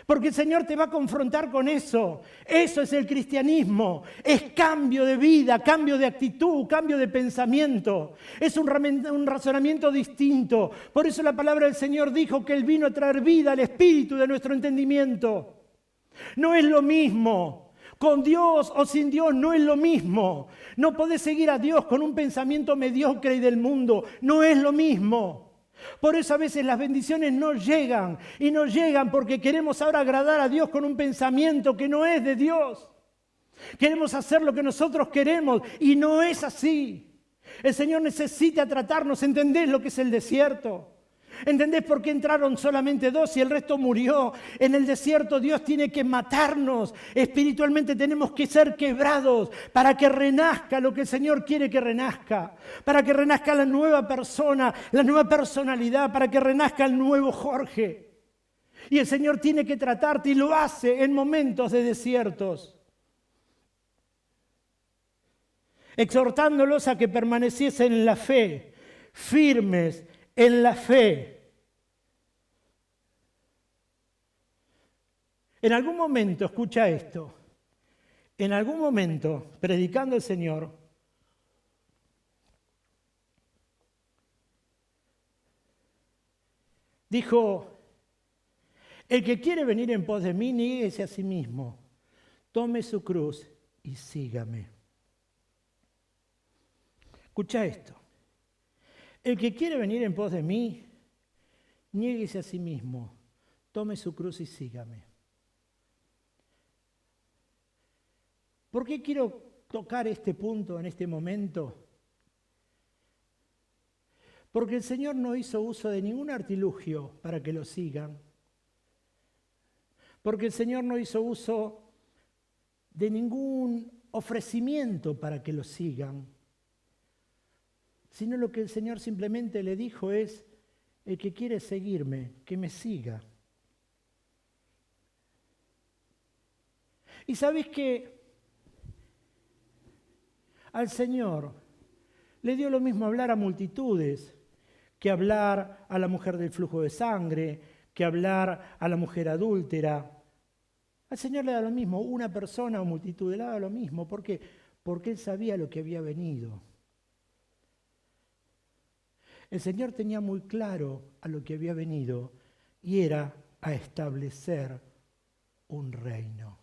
Porque el Señor te va a confrontar con eso. Eso es el cristianismo. Es cambio de vida, cambio de actitud, cambio de pensamiento. Es un razonamiento distinto. Por eso la palabra del Señor dijo que Él vino a traer vida al espíritu de nuestro entendimiento. No es lo mismo. Con Dios o sin Dios no es lo mismo. No podés seguir a Dios con un pensamiento mediocre y del mundo. No es lo mismo. Por eso a veces las bendiciones no llegan, y no llegan porque queremos ahora agradar a Dios con un pensamiento que no es de Dios. Queremos hacer lo que nosotros queremos y no es así. El Señor necesita tratarnos. ¿Entendés lo que es el desierto? ¿Entendés por qué entraron solamente 2 y el resto murió? En el desierto Dios tiene que matarnos. Espiritualmente tenemos que ser quebrados para que renazca lo que el Señor quiere que renazca. Para que renazca la nueva persona, la nueva personalidad, para que renazca el nuevo Jorge. Y el Señor tiene que tratarte y lo hace en momentos de desiertos. Exhortándolos a que permaneciesen en la fe, firmes en la fe. En algún momento, escucha esto, en algún momento, predicando el Señor, dijo: el que quiere venir en pos de mí, niéguese a sí mismo, tome su cruz y sígame. Escucha esto. El que quiere venir en pos de mí, niéguese a sí mismo, tome su cruz y sígame. ¿Por qué quiero tocar este punto en este momento? Porque el Señor no hizo uso de ningún artilugio para que lo sigan. Porque el Señor no hizo uso de ningún ofrecimiento para que lo sigan. Sino lo que el Señor simplemente le dijo es: el que quiere seguirme, que me siga. Y sabéis que al Señor le dio lo mismo hablar a multitudes que hablar a la mujer del flujo de sangre, que hablar a la mujer adúltera. Al Señor le da lo mismo, una persona o multitud, le da lo mismo. ¿Por qué? Porque Él sabía lo que había venido. El Señor tenía muy claro a lo que había venido y era a establecer un reino.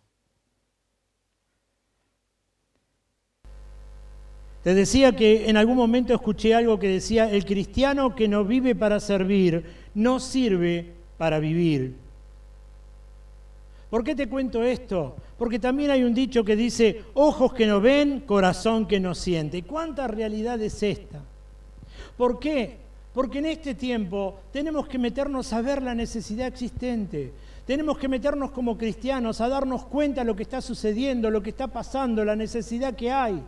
Te decía que en algún momento escuché algo que decía: el cristiano que no vive para servir, no sirve para vivir. ¿Por qué te cuento esto? Porque también hay un dicho que dice: ojos que no ven, corazón que no siente. ¿Cuánta realidad es esta? ¿Por qué? Porque en este tiempo tenemos que meternos a ver la necesidad existente. Tenemos que meternos como cristianos a darnos cuenta de lo que está sucediendo, lo que está pasando, la necesidad que hay.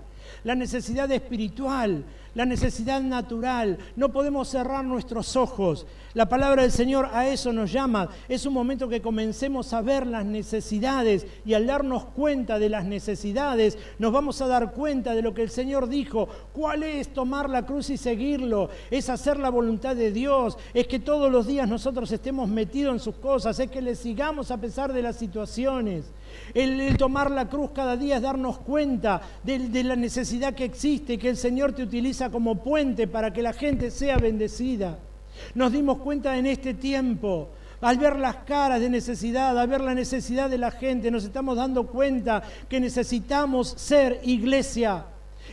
La necesidad espiritual, la necesidad natural. No podemos cerrar nuestros ojos. La palabra del Señor a eso nos llama. Es un momento que comencemos a ver las necesidades y al darnos cuenta de las necesidades nos vamos a dar cuenta de lo que el Señor dijo. ¿Cuál es tomar la cruz y seguirlo? Es hacer la voluntad de Dios. Es que todos los días nosotros estemos metidos en sus cosas. Es que le sigamos a pesar de las situaciones. El tomar la cruz cada día es darnos cuenta de la necesidad que existe, que el Señor te utiliza como puente para que la gente sea bendecida. Nos dimos cuenta en este tiempo, al ver las caras de necesidad, al ver la necesidad de la gente, nos estamos dando cuenta que necesitamos ser iglesia.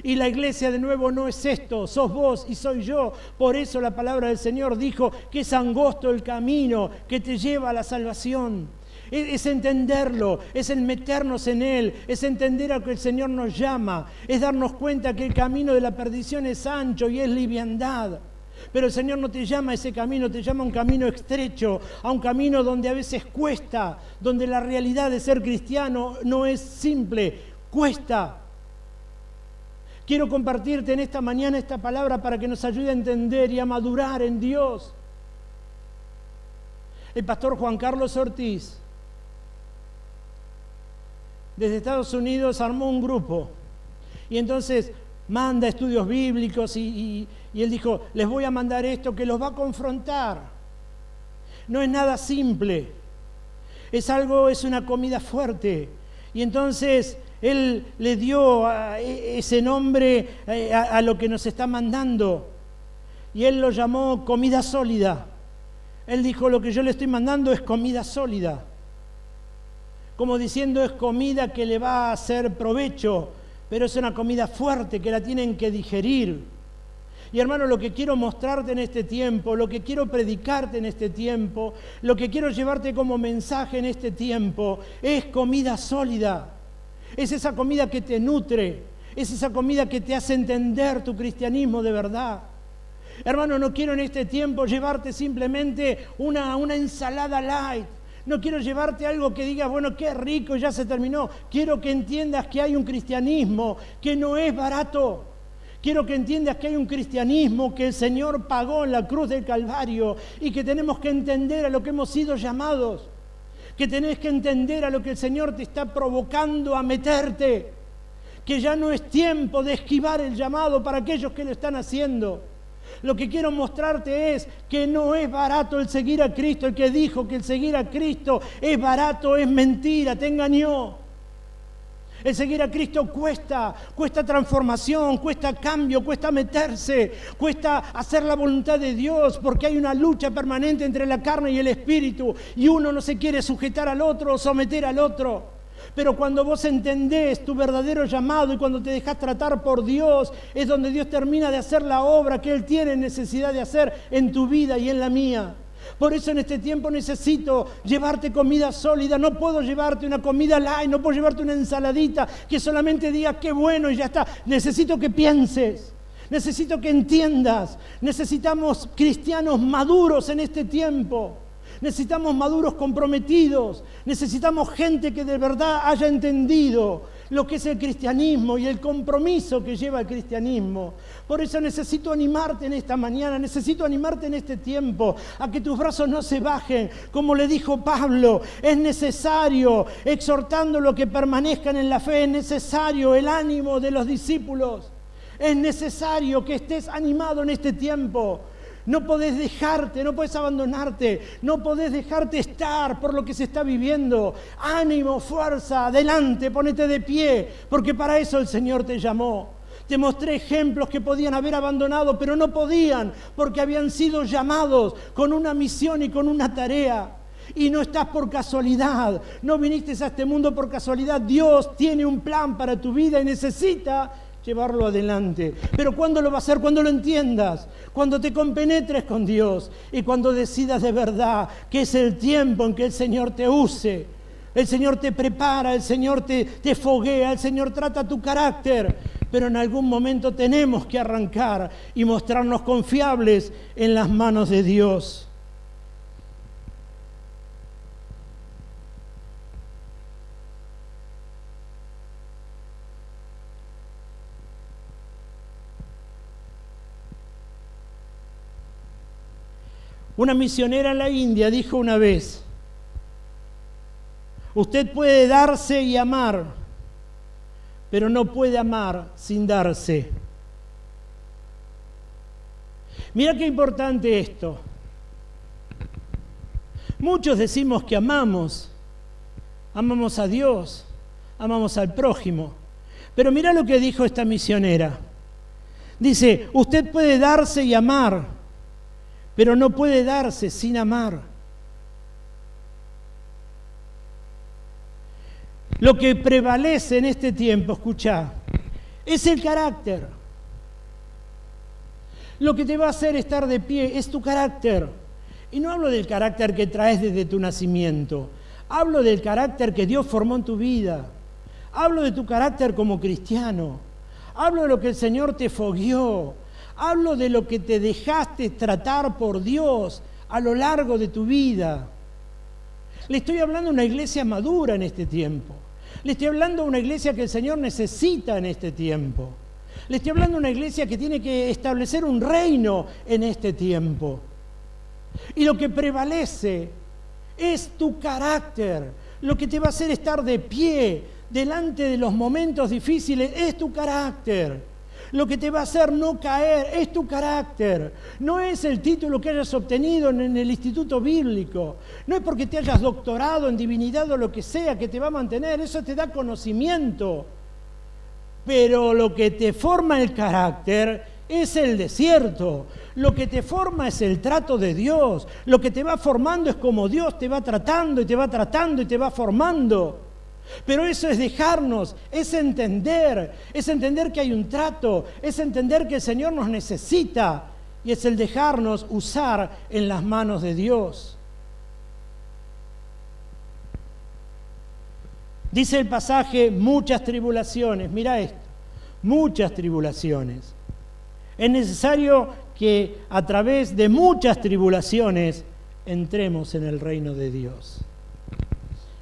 Y la iglesia de nuevo no es esto, sos vos y soy yo. Por eso la palabra del Señor dijo que es angosto el camino que te lleva a la salvación. Es entenderlo, es el meternos en Él, es entender a lo que el Señor nos llama, es darnos cuenta que el camino de la perdición es ancho y es liviandad. Pero el Señor no te llama a ese camino, te llama a un camino estrecho, a un camino donde a veces cuesta, donde la realidad de ser cristiano no es simple, cuesta. Quiero compartirte en esta mañana esta palabra para que nos ayude a entender y a madurar en Dios. El pastor Juan Carlos Ortiz, desde Estados Unidos, armó un grupo y entonces manda estudios bíblicos y él dijo: les voy a mandar esto que los va a confrontar. No es nada simple, es una comida fuerte. Y entonces él le dio ese nombre a lo que nos está mandando y él lo llamó comida sólida. Él dijo: lo que yo le estoy mandando es comida sólida. Como diciendo, es comida que le va a hacer provecho, pero es una comida fuerte que la tienen que digerir. Y hermano, lo que quiero mostrarte en este tiempo, lo que quiero predicarte en este tiempo, lo que quiero llevarte como mensaje en este tiempo, es comida sólida. Es esa comida que te nutre, es esa comida que te hace entender tu cristianismo de verdad. Hermano, no quiero en este tiempo llevarte simplemente una ensalada light. No quiero llevarte algo que digas, bueno, qué rico, ya se terminó. Quiero que entiendas que hay un cristianismo que no es barato. Quiero que entiendas que hay un cristianismo que el Señor pagó en la cruz del Calvario y que tenemos que entender a lo que hemos sido llamados. Que tenés que entender a lo que el Señor te está provocando a meterte. Que ya no es tiempo de esquivar el llamado para aquellos que lo están haciendo. Lo que quiero mostrarte es que no es barato el seguir a Cristo. El que dijo que el seguir a Cristo es barato es mentira, te engañó. El seguir a Cristo cuesta transformación, cuesta cambio, cuesta meterse, cuesta hacer la voluntad de Dios, porque hay una lucha permanente entre la carne y el espíritu, y uno no se quiere sujetar al otro o someter al otro. Pero cuando vos entendés tu verdadero llamado y cuando te dejás tratar por Dios, es donde Dios termina de hacer la obra que Él tiene necesidad de hacer en tu vida y en la mía. Por eso en este tiempo necesito llevarte comida sólida. No puedo llevarte una comida light, no puedo llevarte una ensaladita que solamente digas qué bueno y ya está. Necesito que pienses, necesito que entiendas. Necesitamos cristianos maduros en este tiempo. Necesitamos maduros comprometidos, necesitamos gente que de verdad haya entendido lo que es el cristianismo y el compromiso que lleva el cristianismo. Por eso necesito animarte en esta mañana, necesito animarte en este tiempo, a que tus brazos no se bajen. Como le dijo Pablo, es necesario, exhortando lo que permanezcan en la fe, es necesario el ánimo de los discípulos. Es necesario que estés animado en este tiempo. No podés dejarte, no podés abandonarte, no podés dejarte estar por lo que se está viviendo. Ánimo, fuerza, adelante, ponete de pie, porque para eso el Señor te llamó. Te mostré ejemplos que podían haber abandonado, pero no podían, porque habían sido llamados con una misión y con una tarea. Y no estás por casualidad, no viniste a este mundo por casualidad. Dios tiene un plan para tu vida y necesita llevarlo adelante. Pero ¿cuándo lo va a hacer? Cuando lo entiendas, cuando te compenetres con Dios y cuando decidas de verdad que es el tiempo en que el Señor te use. El Señor te prepara, el Señor te foguea, el Señor trata tu carácter. Pero en algún momento tenemos que arrancar y mostrarnos confiables en las manos de Dios. Una misionera en la India dijo una vez: usted puede darse y amar, pero no puede amar sin darse. Mira qué importante esto. Muchos decimos que amamos a Dios, amamos al prójimo, pero mira lo que dijo esta misionera. Dice, usted puede darse y amar, pero no puede darse sin amar. Lo que prevalece en este tiempo, escuchá, es el carácter. Lo que te va a hacer estar de pie es tu carácter. Y no hablo del carácter que traes desde tu nacimiento. Hablo del carácter que Dios formó en tu vida. Hablo de tu carácter como cristiano. Hablo de lo que el Señor te fogueó. Hablo de lo que te dejaste tratar por Dios a lo largo de tu vida. Le estoy hablando a una iglesia madura en este tiempo. Le estoy hablando a una iglesia que el Señor necesita en este tiempo. Le estoy hablando a una iglesia que tiene que establecer un reino en este tiempo. Y lo que prevalece es tu carácter. Lo que te va a hacer estar de pie delante de los momentos difíciles es tu carácter. Lo que te va a hacer no caer es tu carácter. No es el título que hayas obtenido en el instituto bíblico. No es porque te hayas doctorado en divinidad o lo que sea que te va a mantener. Eso te da conocimiento. Pero lo que te forma el carácter es el desierto. Lo que te forma es el trato de Dios. Lo que te va formando es como Dios te va tratando y te va tratando y te va formando. Pero eso es dejarnos, es entender que hay un trato, es entender que el Señor nos necesita y es el dejarnos usar en las manos de Dios. Dice el pasaje, muchas tribulaciones, mira esto, muchas tribulaciones. Es necesario que a través de muchas tribulaciones entremos en el reino de Dios.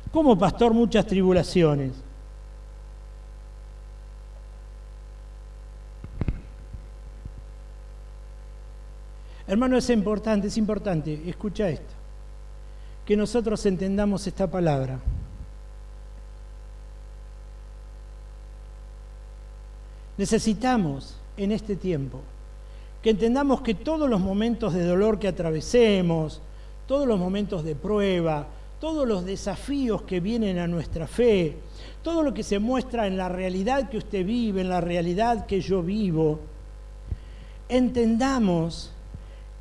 ¿Cómo, pastor, muchas tribulaciones? Hermano, es importante, escucha esto, que nosotros entendamos esta palabra. Necesitamos en este tiempo que entendamos que todos los momentos de dolor que atravesemos, todos los momentos de prueba, todos los desafíos que vienen a nuestra fe, todo lo que se muestra en la realidad que usted vive, en la realidad que yo vivo, entendamos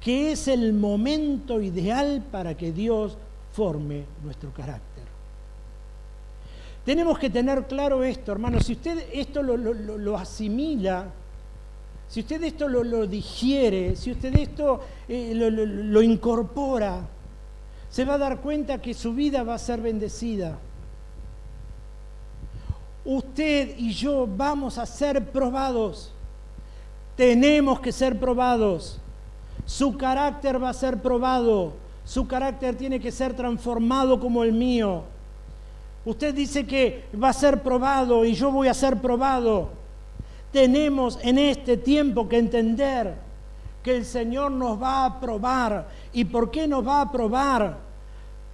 que es el momento ideal para que Dios forme nuestro carácter. Tenemos que tener claro esto, hermano. Si usted esto lo asimila, si usted esto lo digiere, si usted esto lo incorpora, se va a dar cuenta que su vida va a ser bendecida. Usted y yo vamos a ser probados. Tenemos que ser probados. Su carácter va a ser probado. Su carácter tiene que ser transformado como el mío. Usted dice que va a ser probado y yo voy a ser probado. Tenemos en este tiempo que entender que el Señor nos va a probar. ¿Y por qué nos va a probar?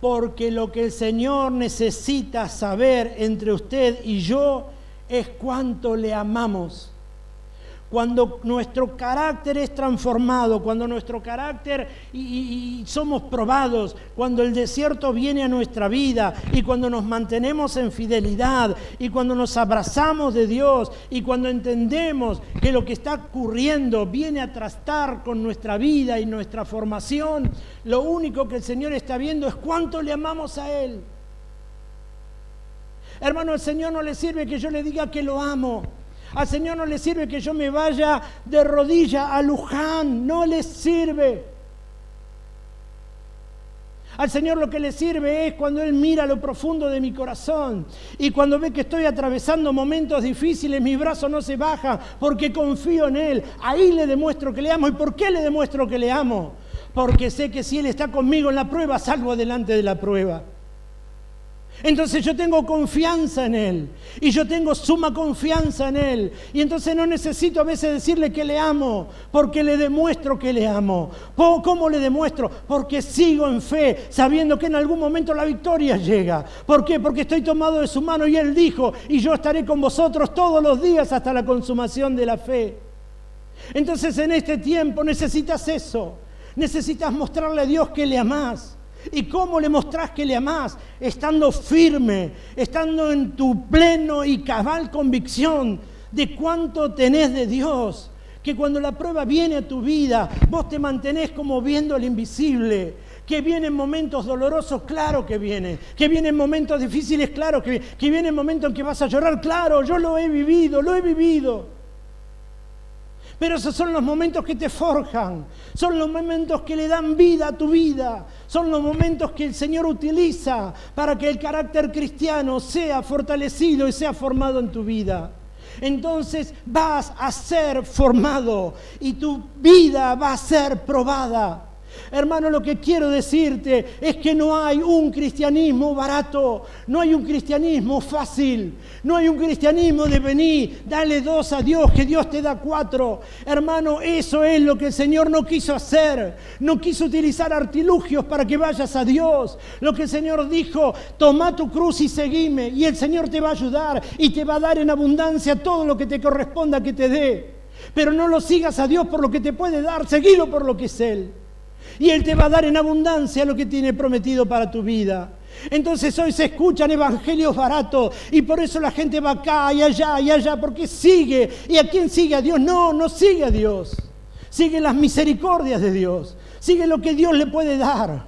Porque lo que el Señor necesita saber entre usted y yo es cuánto le amamos. Cuando nuestro carácter es transformado, cuando nuestro carácter y somos probados, cuando el desierto viene a nuestra vida y cuando nos mantenemos en fidelidad y cuando nos abrazamos de Dios y cuando entendemos que lo que está ocurriendo viene a trastar con nuestra vida y nuestra formación, lo único que el Señor está viendo es cuánto le amamos a Él. Hermano, al Señor no le sirve que yo le diga que lo amo. Al Señor no le sirve que yo me vaya de rodilla a Luján, no le sirve. Al Señor lo que le sirve es cuando Él mira lo profundo de mi corazón y cuando ve que estoy atravesando momentos difíciles, mis brazos no se bajan porque confío en Él. Ahí le demuestro que le amo. ¿Y por qué le demuestro que le amo? Porque sé que si Él está conmigo en la prueba, salgo adelante de la prueba. Entonces yo tengo confianza en Él y yo tengo suma confianza en Él y entonces no necesito a veces decirle que le amo porque le demuestro que le amo. ¿Cómo le demuestro? Porque sigo en fe sabiendo que en algún momento la victoria llega. ¿Por qué? Porque estoy tomado de su mano y Él dijo y yo estaré con vosotros todos los días hasta la consumación de la fe. Entonces en este tiempo necesitas eso, necesitas mostrarle a Dios que le amás. ¿Y cómo le mostrás que le amás? Estando firme, estando en tu pleno y cabal convicción de cuánto tenés de Dios. Que cuando la prueba viene a tu vida, vos te mantenés como viendo el invisible. Que vienen momentos dolorosos, claro que vienen. Que vienen momentos difíciles, claro que vienen. Que vienen momentos en que vas a llorar, claro, yo lo he vivido. Pero esos son los momentos que te forjan, son los momentos que le dan vida a tu vida, son los momentos que el Señor utiliza para que el carácter cristiano sea fortalecido y sea formado en tu vida. Entonces vas a ser formado y tu vida va a ser probada. Hermano, lo que quiero decirte es que no hay un cristianismo barato, no hay un cristianismo fácil, no hay un cristianismo de venir, dale 2 a Dios, que Dios te da 4. Hermano, eso es lo que el Señor no quiso hacer, no quiso utilizar artilugios para que vayas a Dios. Lo que el Señor dijo, toma tu cruz y seguime, y el Señor te va a ayudar y te va a dar en abundancia todo lo que te corresponda que te dé. Pero no lo sigas a Dios por lo que te puede dar, seguilo por lo que es Él. Y Él te va a dar en abundancia lo que tiene prometido para tu vida. Entonces hoy se escuchan evangelios baratos y por eso la gente va acá y allá, porque sigue. ¿Y a quién sigue? ¿A Dios? No sigue a Dios. Sigue las misericordias de Dios. Sigue lo que Dios le puede dar.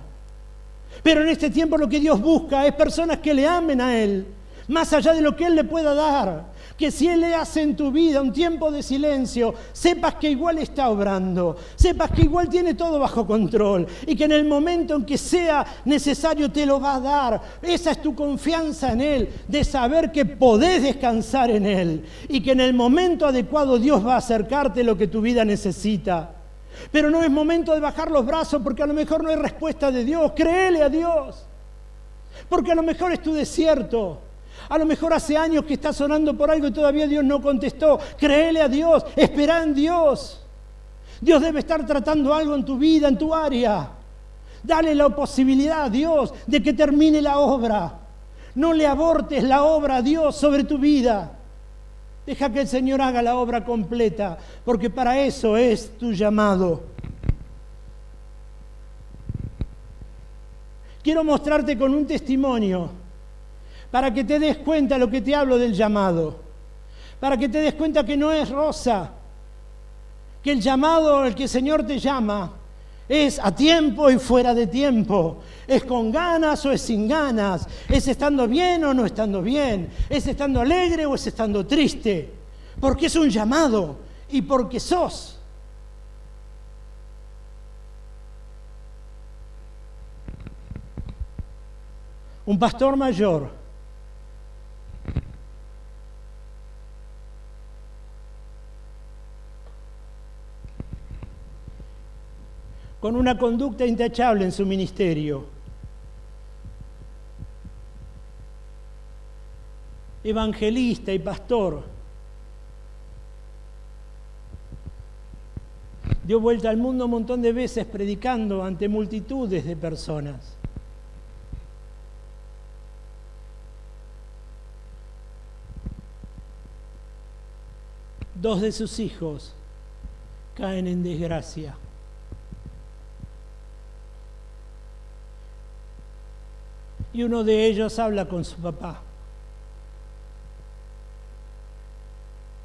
Pero en este tiempo lo que Dios busca es personas que le amen a Él. más allá de lo que Él le pueda dar. Que si Él le hace en tu vida un tiempo de silencio, sepas que igual está obrando, sepas que igual tiene todo bajo control y que en el momento en que sea necesario te lo va a dar. Esa es tu confianza en Él, de saber que podés descansar en Él y que en el momento adecuado Dios va a acercarte lo que tu vida necesita. Pero no es momento de bajar los brazos porque a lo mejor no hay respuesta de Dios. Créele a Dios, porque a lo mejor es tu desierto. A lo mejor hace años que estás orando por algo y todavía Dios no contestó. Créele a Dios, espera en Dios. Dios debe estar tratando algo en tu vida, en tu área. Dale la posibilidad a Dios de que termine la obra. No le abortes la obra a Dios sobre tu vida. Deja que el Señor haga la obra completa, porque para eso es tu llamado. Quiero mostrarte con un testimonio para que te des cuenta de lo que te hablo del llamado, para que te des cuenta que no es rosa, que el llamado al que el Señor te llama es a tiempo y fuera de tiempo, es con ganas o es sin ganas, es estando bien o no estando bien, es estando alegre o es estando triste, porque es un llamado y porque sos. Un pastor mayor con una conducta intachable en su ministerio, evangelista y pastor, dio vuelta al mundo un montón de veces predicando ante multitudes de personas. Dos de sus hijos caen en desgracia. Y uno de ellos habla con su papá.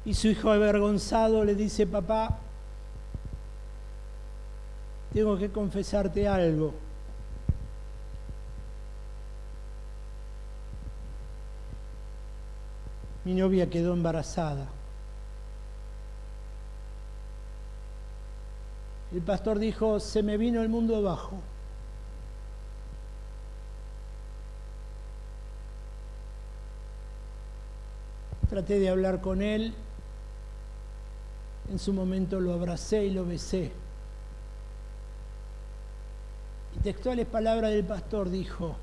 Y su hijo avergonzado le dice: papá, tengo que confesarte algo. Mi novia quedó embarazada. El pastor dijo: se me vino el mundo abajo. Traté de hablar con él, en su momento lo abracé y lo besé. Y textuales palabras del pastor dijo: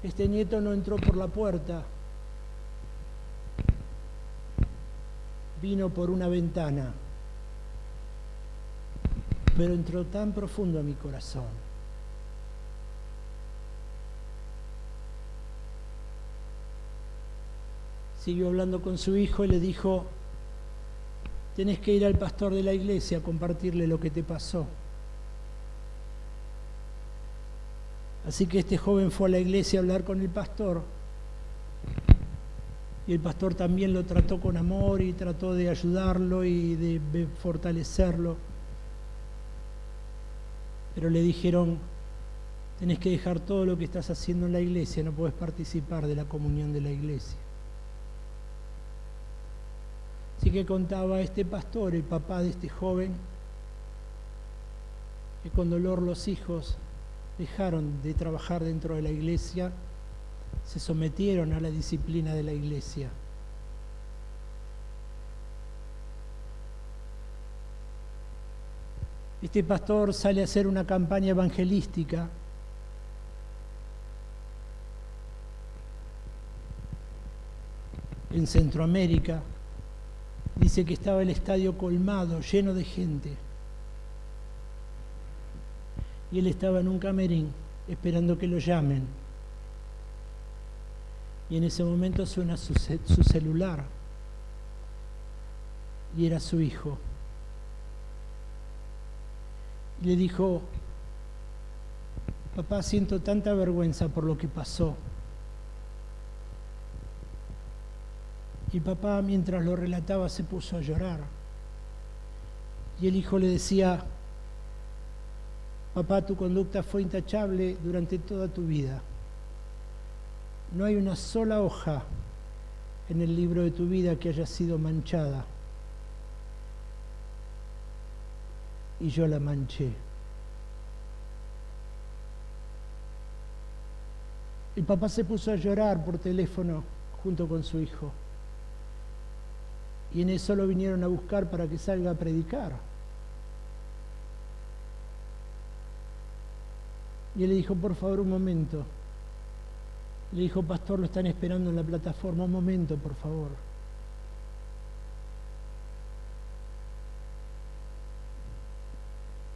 este nieto no entró por la puerta, vino por una ventana, pero entró tan profundo a mi corazón. Siguió hablando con su hijo y le dijo: tenés que ir al pastor de la iglesia a compartirle lo que te pasó. Así que este joven fue a la iglesia a hablar con el pastor, y el pastor también lo trató con amor y trató de ayudarlo y de fortalecerlo. Pero le dijeron: tenés que dejar todo lo que estás haciendo en la iglesia, no podés participar de la comunión de la iglesia. Así que contaba este pastor, el papá de este joven, que con dolor los hijos dejaron de trabajar dentro de la iglesia, se sometieron a la disciplina de la iglesia. Este pastor sale a hacer una campaña evangelística en Centroamérica. Dice que estaba el estadio colmado, lleno de gente. Y él estaba en un camerín esperando que lo llamen. Y en ese momento suena su celular. Y era su hijo. Y le dijo: papá, siento tanta vergüenza por lo que pasó. Y papá, mientras lo relataba, se puso a llorar. Y el hijo le decía: Papá, tu conducta fue intachable durante toda tu vida. No hay una sola hoja en el libro de tu vida que haya sido manchada. Y yo la manché. El papá se puso a llorar por teléfono junto con su hijo. Y en eso lo vinieron a buscar para que salga a predicar. Y él le dijo, por favor, un momento. Le dijo, pastor, lo están esperando en la plataforma. Un momento, por favor.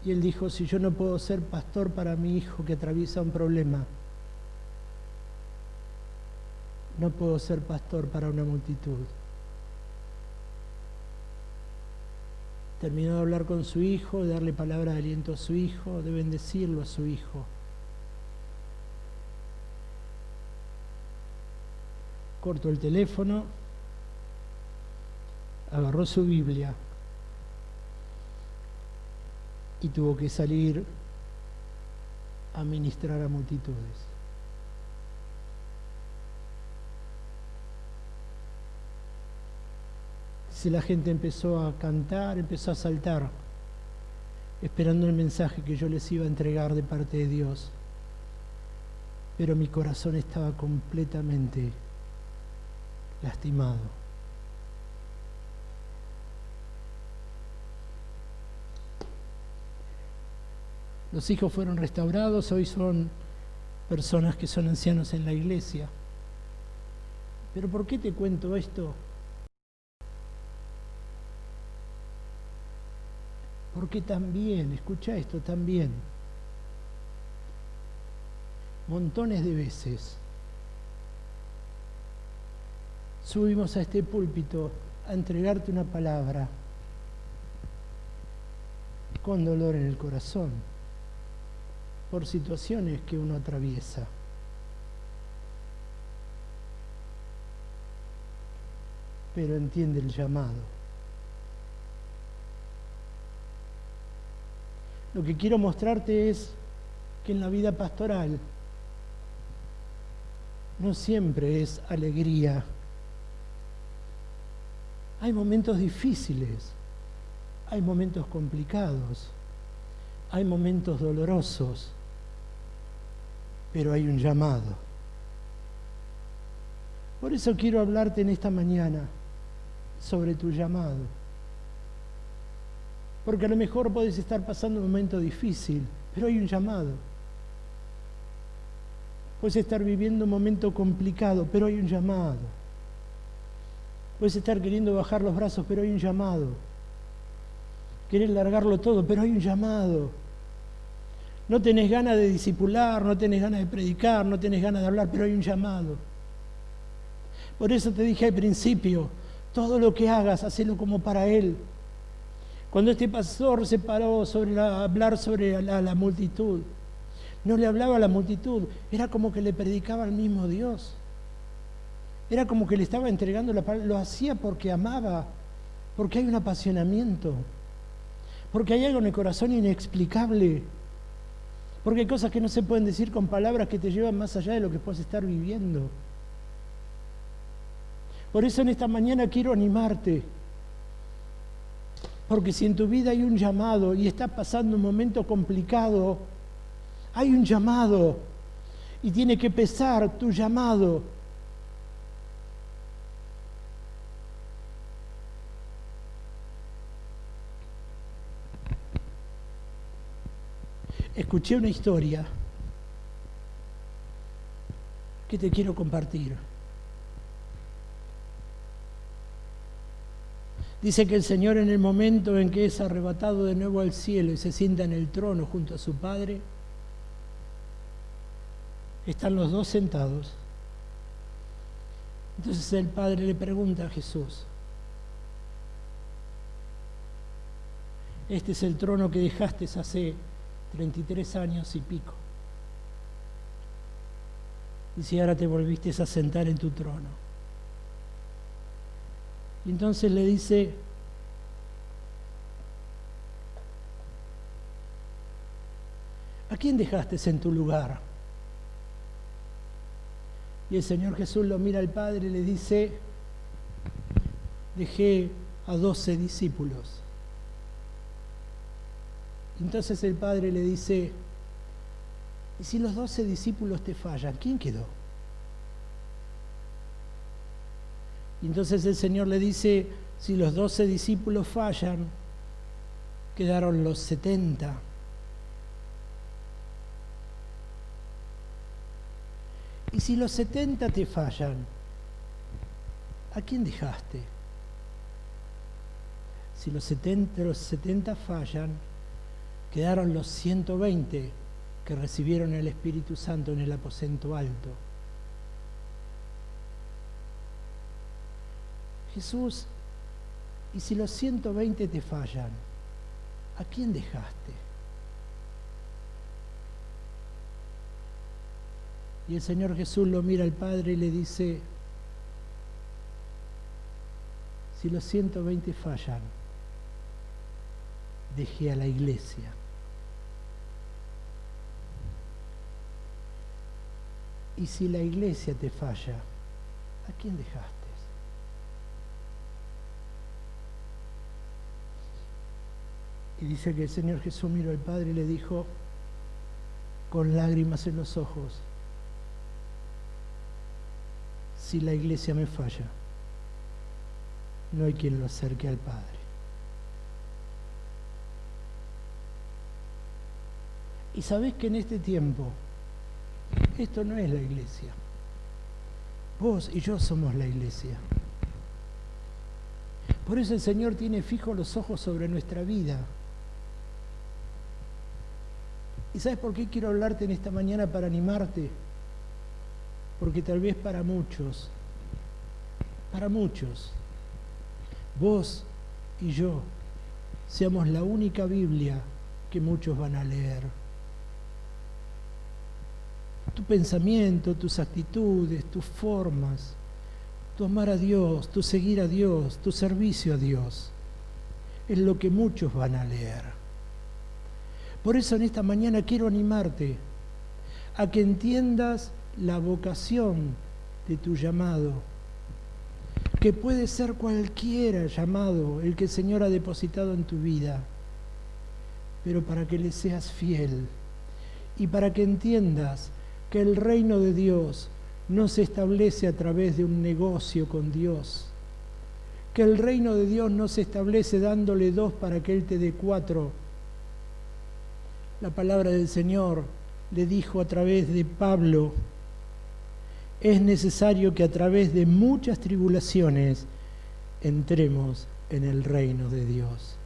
Y él dijo, si yo no puedo ser pastor para mi hijo que atraviesa un problema, no puedo ser pastor para una multitud. Terminó de hablar con su hijo, de darle palabra de aliento a su hijo, de bendecirlo a su hijo. Cortó el teléfono, agarró su Biblia y tuvo que salir a ministrar a multitudes. Si la gente empezó a cantar, empezó a saltar, esperando el mensaje que yo les iba a entregar de parte de Dios. Pero mi corazón estaba completamente lastimado. Los hijos fueron restaurados, hoy son personas que son ancianos en la iglesia. ¿Pero por qué te cuento esto? Porque también, escucha esto, también, montones de veces subimos a este púlpito a entregarte una palabra con dolor en el corazón por situaciones que uno atraviesa. Pero entiende el llamado. Lo que quiero mostrarte es que en la vida pastoral no siempre es alegría. Hay momentos difíciles, hay momentos complicados, hay momentos dolorosos, pero hay un llamado. Por eso quiero hablarte en esta mañana sobre tu llamado. Porque a lo mejor podés estar pasando un momento difícil, pero hay un llamado. Puedes estar viviendo un momento complicado, pero hay un llamado. Puedes estar queriendo bajar los brazos, pero hay un llamado. Querés largarlo todo, pero hay un llamado. No tenés ganas de discipular, no tenés ganas de predicar, no tenés ganas de hablar, pero hay un llamado. Por eso te dije al principio, todo lo que hagas, hacelo como para Él. Cuando este pastor se paró a hablar sobre la multitud, no le hablaba a la multitud, era como que le predicaba al mismo Dios. Era como que le estaba entregando la palabra, lo hacía porque amaba, porque hay un apasionamiento, porque hay algo en el corazón inexplicable, porque hay cosas que no se pueden decir con palabras que te llevan más allá de lo que puedes estar viviendo. Por eso en esta mañana quiero animarte. Porque si en tu vida hay un llamado y estás pasando un momento complicado, hay un llamado y tiene que pesar tu llamado. Escuché una historia que te quiero compartir. Dice que el Señor, en el momento en que es arrebatado de nuevo al cielo y se sienta en el trono junto a su Padre, están los dos sentados. Entonces el Padre le pregunta a Jesús, este es el trono que dejaste hace 33 años y pico. Y si ahora te volviste a sentar en tu trono. Y entonces le dice, ¿A quién dejaste en tu lugar? Y el Señor Jesús lo mira al Padre y le dice, dejé a 12 discípulos. Entonces el Padre le dice, ¿y si los 12 discípulos te fallan? ¿Quién quedó? Y entonces el Señor le dice, si los 12 discípulos fallan, quedaron los 70. Y si los 70 te fallan, ¿a quién dejaste? Si los 70 fallan, quedaron los 120 que recibieron el Espíritu Santo en el aposento alto. Jesús, ¿y si los 120 te fallan, a quién dejaste? Y el Señor Jesús lo mira al Padre y le dice, si los 120 fallan, dejé a la iglesia. Y si la iglesia te falla, ¿a quién dejaste? Y dice que el Señor Jesús miró al Padre y le dijo, con lágrimas en los ojos, si la iglesia me falla, no hay quien lo acerque al Padre. Y sabés que en este tiempo, esto no es la iglesia. Vos y yo somos la iglesia. Por eso el Señor tiene fijos los ojos sobre nuestra vida. ¿Y sabes por qué quiero hablarte en esta mañana para animarte? Porque tal vez para muchos, vos y yo seamos la única Biblia que muchos van a leer. Tu pensamiento, tus actitudes, tus formas, tu amar a Dios, tu seguir a Dios, tu servicio a Dios, es lo que muchos van a leer. Por eso en esta mañana quiero animarte a que entiendas la vocación de tu llamado, que puede ser cualquiera llamado el que el Señor ha depositado en tu vida, pero para que le seas fiel y para que entiendas que el reino de Dios no se establece a través de un negocio con Dios, que el reino de Dios no se establece dándole 2 para que Él te dé 4. La palabra del Señor le dijo a través de Pablo, es necesario que a través de muchas tribulaciones entremos en el reino de Dios.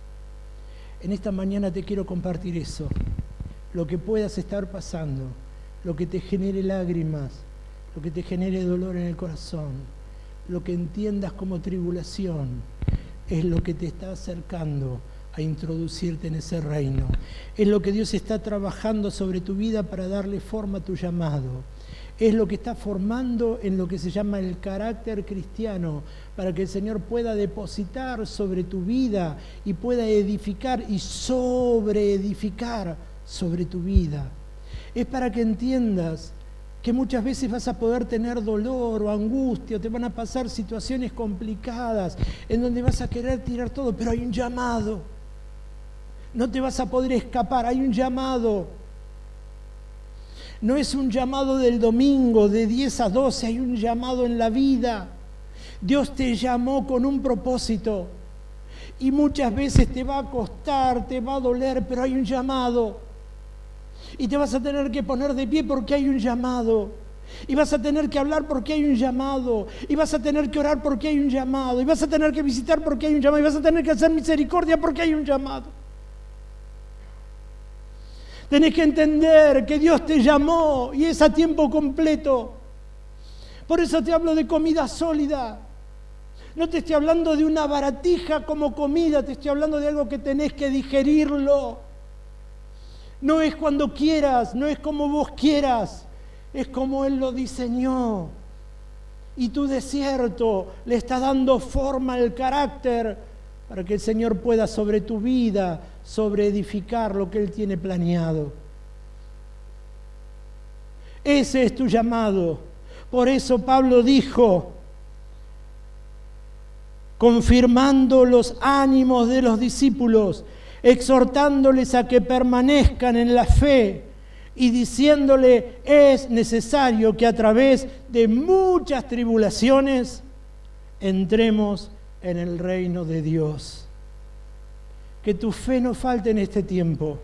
En esta mañana te quiero compartir eso, lo que puedas estar pasando, lo que te genere lágrimas, lo que te genere dolor en el corazón, lo que entiendas como tribulación, es lo que te está acercando a introducirte en ese reino. Es lo que Dios está trabajando sobre tu vida para darle forma a tu llamado. Es lo que está formando en lo que se llama el carácter cristiano, para que el Señor pueda depositar sobre tu vida y pueda edificar y sobreedificar sobre tu vida. Es para que entiendas que muchas veces vas a poder tener dolor o angustia, o te van a pasar situaciones complicadas en donde vas a querer tirar todo, pero hay un llamado. No te vas a poder escapar, hay un llamado. No es un llamado del domingo de 10 a 12, hay un llamado en la vida. Dios te llamó con un propósito y muchas veces te va a costar, te va a doler, pero hay un llamado. Y te vas a tener que poner de pie porque hay un llamado. Y vas a tener que hablar porque hay un llamado. Y vas a tener que orar porque hay un llamado. Y vas a tener que visitar porque hay un llamado. Y vas a tener que hacer misericordia porque hay un llamado. Tenés que entender que Dios te llamó y es a tiempo completo. Por eso te hablo de comida sólida. No te estoy hablando de una baratija como comida, te estoy hablando de algo que tenés que digerirlo. No es cuando quieras, no es como vos quieras, es como Él lo diseñó. Y tu desierto le está dando forma al carácter para que el Señor pueda sobre tu vida sobreedificar lo que Él tiene planeado. Ese es tu llamado. Por eso Pablo dijo, confirmando los ánimos de los discípulos, exhortándoles a que permanezcan en la fe y diciéndole, es necesario que a través de muchas tribulaciones entremos en el reino de Dios. Que tu fe no falte en este tiempo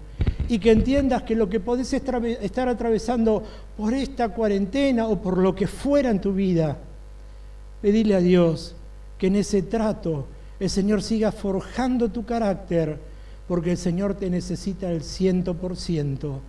y que entiendas que lo que podés estar atravesando por esta cuarentena o por lo que fuera en tu vida, pedile a Dios que en ese trato el Señor siga forjando tu carácter, porque el Señor te necesita al 100%.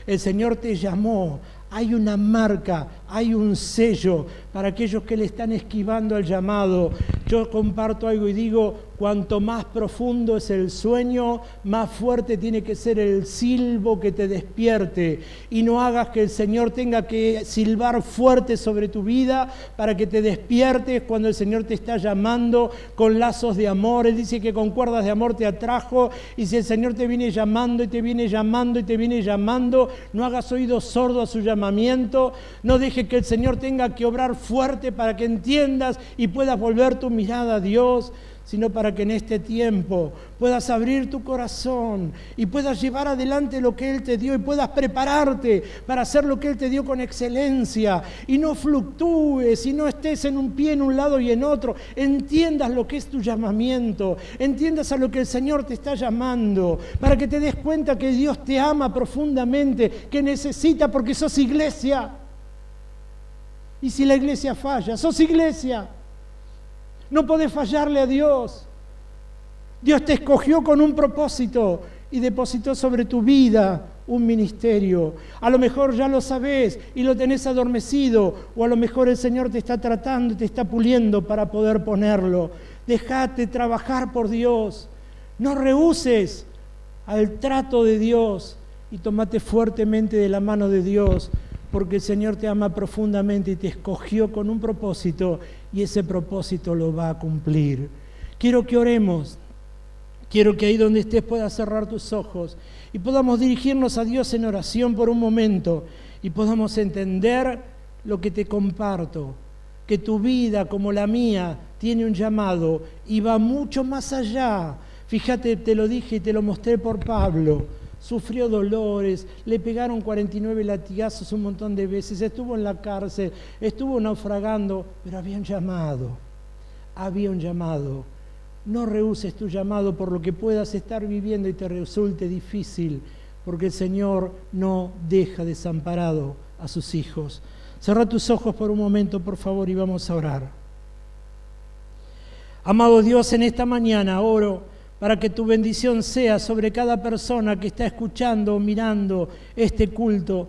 El Señor te llamó, hay una marca, hay un sello para aquellos que le están esquivando al llamado. Yo comparto algo y digo, cuanto más profundo es el sueño, más fuerte tiene que ser el silbo que te despierte. Y no hagas que el Señor tenga que silbar fuerte sobre tu vida para que te despiertes cuando el Señor te está llamando con lazos de amor. Él dice que con cuerdas de amor te atrajo, y si el Señor te viene llamando y te viene llamando y te viene llamando, no hagas oídos sordos a su llamamiento. No dejes que el Señor tenga que obrar fuerte para que entiendas y puedas volver tu mirada a Dios, sino para que en este tiempo puedas abrir tu corazón y puedas llevar adelante lo que Él te dio y puedas prepararte para hacer lo que Él te dio con excelencia y no fluctúes y no estés en un pie en un lado y en otro. Entiendas lo que es tu llamamiento, entiendas a lo que el Señor te está llamando, para que te des cuenta que Dios te ama profundamente, que necesita, porque sos iglesia. Y si la iglesia falla, sos iglesia. No podés fallarle a Dios. Dios te escogió con un propósito y depositó sobre tu vida un ministerio. A lo mejor ya lo sabés y lo tenés adormecido, o a lo mejor el Señor te está tratando y te está puliendo para poder ponerlo. Dejate trabajar por Dios. No rehuses al trato de Dios y tomate fuertemente de la mano de Dios, porque el Señor te ama profundamente y te escogió con un propósito, y ese propósito lo va a cumplir. Quiero que oremos. Quiero que ahí donde estés puedas cerrar tus ojos y podamos dirigirnos a Dios en oración por un momento y podamos entender lo que te comparto, que tu vida como la mía tiene un llamado y va mucho más allá. Fíjate, te lo dije y te lo mostré por Pablo. Sufrió dolores, le pegaron 49 latigazos un montón de veces, estuvo en la cárcel, estuvo naufragando, pero había un llamado. No rehuses tu llamado por lo que puedas estar viviendo y te resulte difícil, porque el Señor no deja desamparado a sus hijos. Cerra tus ojos por un momento, por favor, y vamos a orar. Amado Dios, en esta mañana oro para que tu bendición sea sobre cada persona que está escuchando o mirando este culto.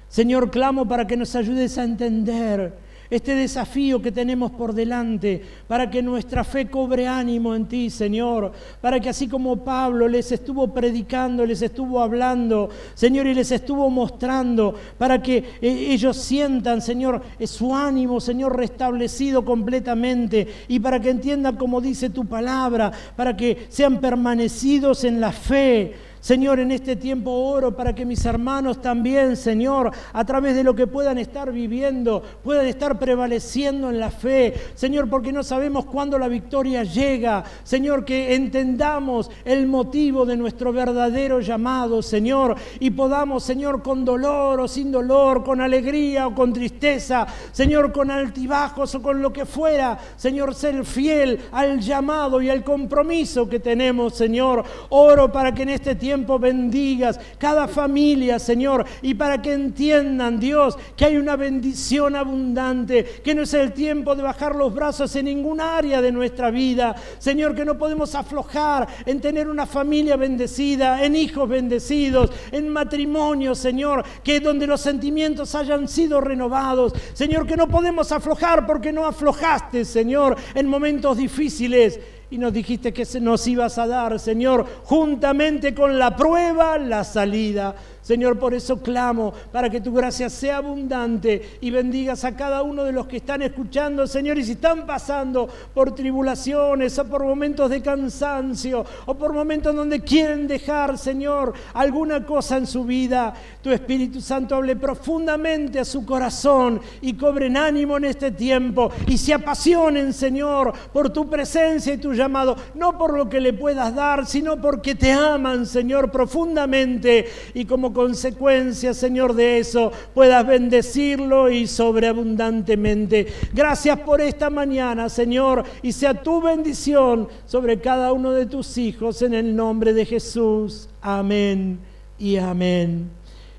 Señor, clamo para que nos ayudes a entender este desafío que tenemos por delante, para que nuestra fe cobre ánimo en ti, Señor, para que así como Pablo les estuvo predicando, les estuvo hablando, Señor, y les estuvo mostrando, para que ellos sientan, Señor, su ánimo, Señor, restablecido completamente, y para que entiendan como dice tu palabra, para que sean permanecidos en la fe. Señor, en este tiempo oro para que mis hermanos también, Señor, a través de lo que puedan estar viviendo, puedan estar prevaleciendo en la fe. Señor, porque no sabemos cuándo la victoria llega. Señor, que entendamos el motivo de nuestro verdadero llamado, Señor, y podamos, Señor, con dolor o sin dolor, con alegría o con tristeza, Señor, con altibajos o con lo que fuera, Señor, ser fiel al llamado y al compromiso que tenemos, Señor. Oro para que en este tiempo bendigas cada familia, Señor, y para que entiendan, Dios, que hay una bendición abundante, que no es el tiempo de bajar los brazos en ningún área de nuestra vida, Señor, que no podemos aflojar en tener una familia bendecida, en hijos bendecidos, en matrimonio, Señor, que donde los sentimientos hayan sido renovados, Señor, que no podemos aflojar porque no aflojaste, Señor, en momentos difíciles. Y nos dijiste que nos ibas a dar, Señor, juntamente con la prueba, la salida. Señor, por eso clamo para que tu gracia sea abundante y bendigas a cada uno de los que están escuchando, Señor, y si están pasando por tribulaciones o por momentos de cansancio o por momentos donde quieren dejar, Señor, alguna cosa en su vida, tu Espíritu Santo hable profundamente a su corazón y cobren ánimo en este tiempo y se apasionen, Señor, por tu presencia y tu llamado, no por lo que le puedas dar, sino porque te aman, Señor, profundamente, y como consecuencia, Señor, de eso puedas bendecirlo y sobreabundantemente. Gracias por esta mañana, Señor, y sea tu bendición sobre cada uno de tus hijos en el nombre de Jesús. Amén y amén.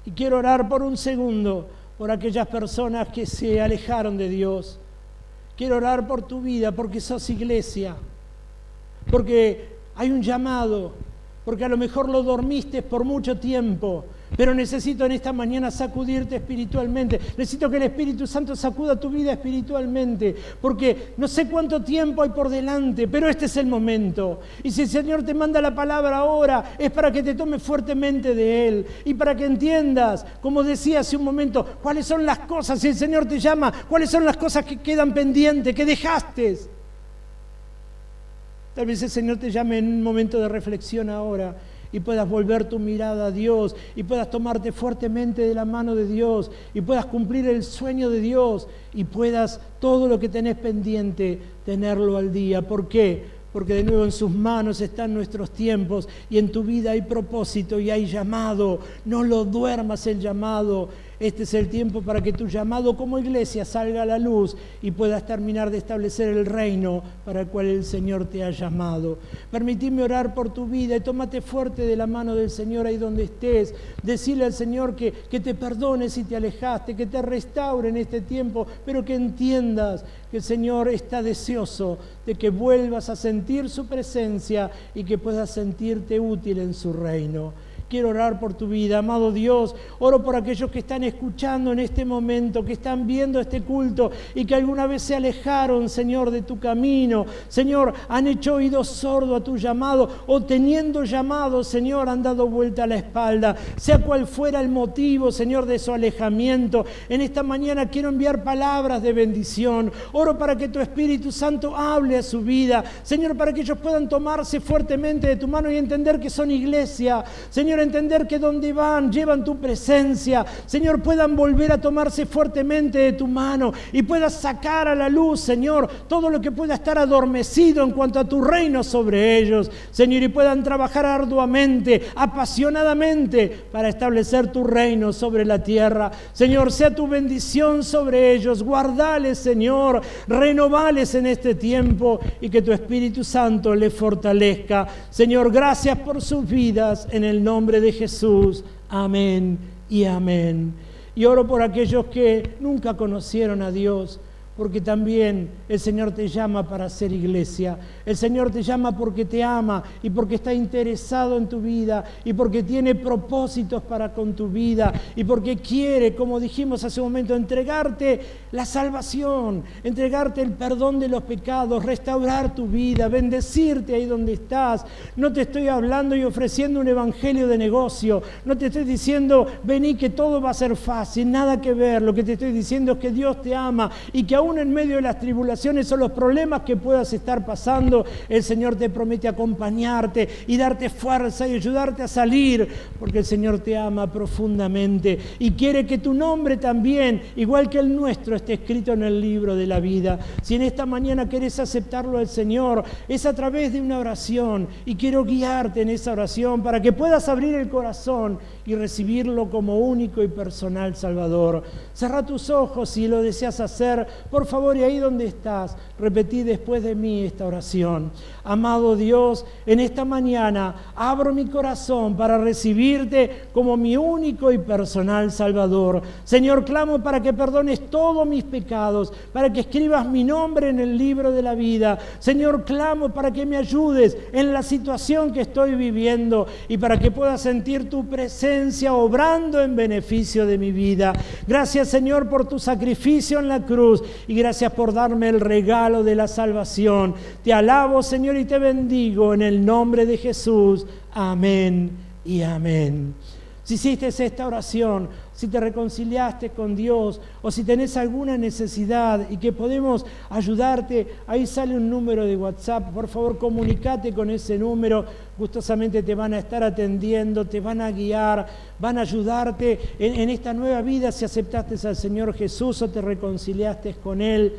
Y quiero orar por un segundo por aquellas personas que se alejaron de Dios. Quiero orar por tu vida porque sos iglesia, porque hay un llamado, porque a lo mejor lo dormiste por mucho tiempo, pero necesito en esta mañana sacudirte espiritualmente. Necesito que el Espíritu Santo sacuda tu vida espiritualmente, porque no sé cuánto tiempo hay por delante, pero este es el momento. Y si el Señor te manda la palabra ahora, es para que te tomes fuertemente de Él y para que entiendas, como decía hace un momento, cuáles son las cosas, si el Señor te llama, cuáles son las cosas que quedan pendientes, que dejaste. Tal vez el Señor te llame en un momento de reflexión ahora y puedas volver tu mirada a Dios y puedas tomarte fuertemente de la mano de Dios y puedas cumplir el sueño de Dios y puedas todo lo que tenés pendiente tenerlo al día. ¿Por qué? Porque de nuevo en sus manos están nuestros tiempos y en tu vida hay propósito y hay llamado. No lo duermas el llamado. Este es el tiempo para que tu llamado como iglesia salga a la luz y puedas terminar de establecer el reino para el cual el Señor te ha llamado. Permitime orar por tu vida y tómate fuerte de la mano del Señor ahí donde estés. Decirle al Señor que te perdone si te alejaste, que te restaure en este tiempo, pero que entiendas que el Señor está deseoso de que vuelvas a sentir su presencia y que puedas sentirte útil en su reino. Quiero orar por tu vida, amado Dios. Oro por aquellos que están escuchando en este momento, que están viendo este culto y que alguna vez se alejaron, Señor, de tu camino. Señor, han hecho oído sordo a tu llamado o teniendo llamado, Señor, han dado vuelta a la espalda. Sea cual fuera el motivo, Señor, de su alejamiento, en esta mañana quiero enviar palabras de bendición. Oro para que tu Espíritu Santo hable a su vida. Señor, para que ellos puedan tomarse fuertemente de tu mano y entender que son iglesia. Señor, entender que donde van, llevan tu presencia. Señor, puedan volver a tomarse fuertemente de tu mano y puedas sacar a la luz, Señor, todo lo que pueda estar adormecido en cuanto a tu reino sobre ellos, Señor, y puedan trabajar arduamente, apasionadamente para establecer tu reino sobre la tierra. Señor, sea tu bendición sobre ellos, guardales, Señor, renovales en este tiempo y que tu Espíritu Santo les fortalezca. Señor, gracias por sus vidas en el nombre de Jesús. Amén y amén. Y oro por aquellos que nunca conocieron a Dios, porque también el Señor te llama para ser iglesia. El Señor te llama porque te ama y porque está interesado en tu vida y porque tiene propósitos para con tu vida y porque quiere, como dijimos hace un momento, entregarte la salvación, entregarte el perdón de los pecados, restaurar tu vida, bendecirte ahí donde estás. No te estoy hablando y ofreciendo un evangelio de negocio. No te estoy diciendo, vení que todo va a ser fácil, nada que ver. Lo que te estoy diciendo es que Dios te ama y que aún en medio de las tribulaciones o los problemas que puedas estar pasando, el Señor te promete acompañarte y darte fuerza y ayudarte a salir, porque el Señor te ama profundamente y quiere que tu nombre también, igual que el nuestro, esté escrito en el libro de la vida. Si en esta mañana querés aceptarlo al Señor, es a través de una oración y quiero guiarte en esa oración para que puedas abrir el corazón y recibirlo como único y personal Salvador. Cerrá tus ojos si lo deseas hacer, por favor, y ahí donde estás, repetí después de mí esta oración. Amado Dios, en esta mañana abro mi corazón para recibirte como mi único y personal Salvador. Señor, clamo para que perdones todos mis pecados, para que escribas mi nombre en el libro de la vida. Señor, clamo para que me ayudes en la situación que estoy viviendo y para que pueda sentir tu presencia obrando en beneficio de mi vida. Gracias, Señor, por tu sacrificio en la cruz y gracias por darme el regalo de la salvación. Te alabo, Señor, y te bendigo en el nombre de Jesús. Amén y amén. Si hiciste esta oración, si te reconciliaste con Dios o si tenés alguna necesidad y que podemos ayudarte, ahí sale un número de WhatsApp. Por favor, comunicate con ese número. Gustosamente te van a estar atendiendo, te van a guiar, van a ayudarte en esta nueva vida si aceptaste al Señor Jesús o te reconciliaste con Él.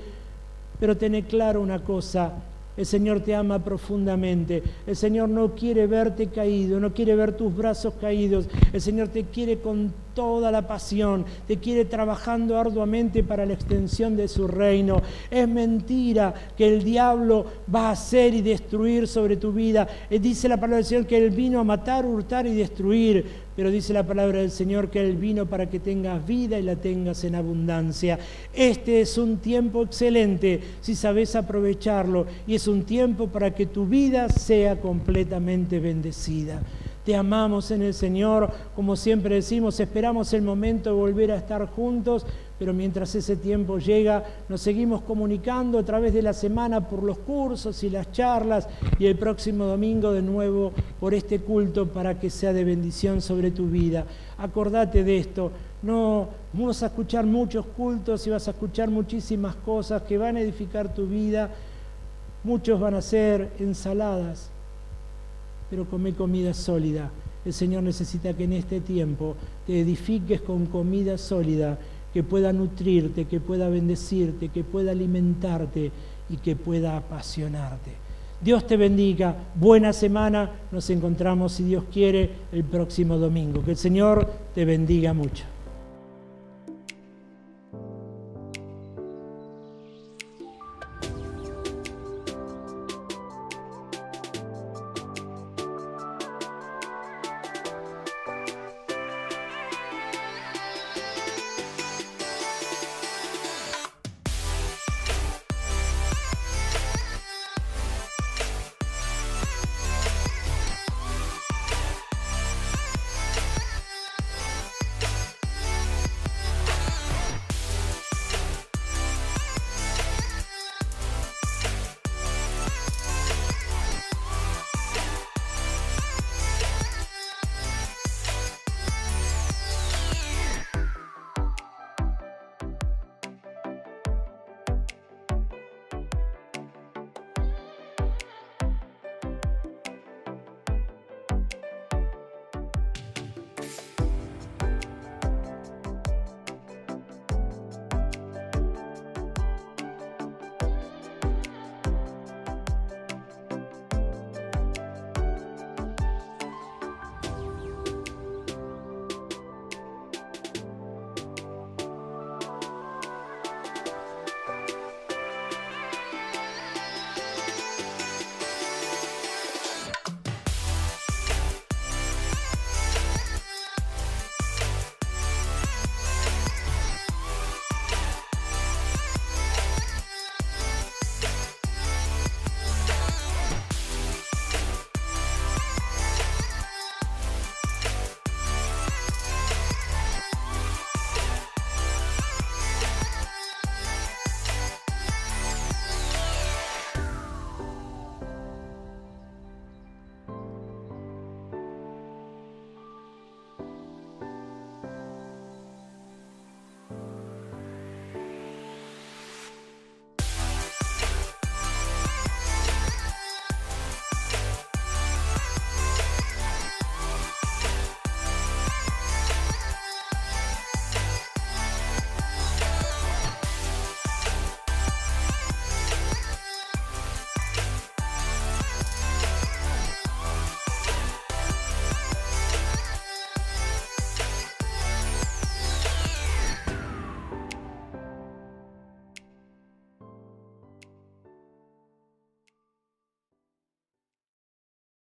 Pero tené claro una cosa: el Señor te ama profundamente. El Señor no quiere verte caído, no quiere ver tus brazos caídos. El Señor te quiere con toda la pasión, te quiere trabajando arduamente para la extensión de su reino. Es mentira que el diablo va a hacer y destruir sobre tu vida. Dice la palabra del Señor que Él vino a matar, hurtar y destruir. Pero dice la palabra del Señor que Él vino para que tengas vida y la tengas en abundancia. Este es un tiempo excelente si sabes aprovecharlo, y es un tiempo para que tu vida sea completamente bendecida. Te amamos en el Señor, como siempre decimos, esperamos el momento de volver a estar juntos, pero mientras ese tiempo llega, nos seguimos comunicando a través de la semana por los cursos y las charlas, y el próximo domingo de nuevo por este culto para que sea de bendición sobre tu vida. Acordate de esto, no vas a escuchar muchos cultos y vas a escuchar muchísimas cosas que van a edificar tu vida. Muchos van a ser ensaladas, pero come comida sólida. El Señor necesita que en este tiempo te edifiques con comida sólida, que pueda nutrirte, que pueda bendecirte, que pueda alimentarte y que pueda apasionarte. Dios te bendiga, buena semana, nos encontramos, si Dios quiere, el próximo domingo. Que el Señor te bendiga mucho.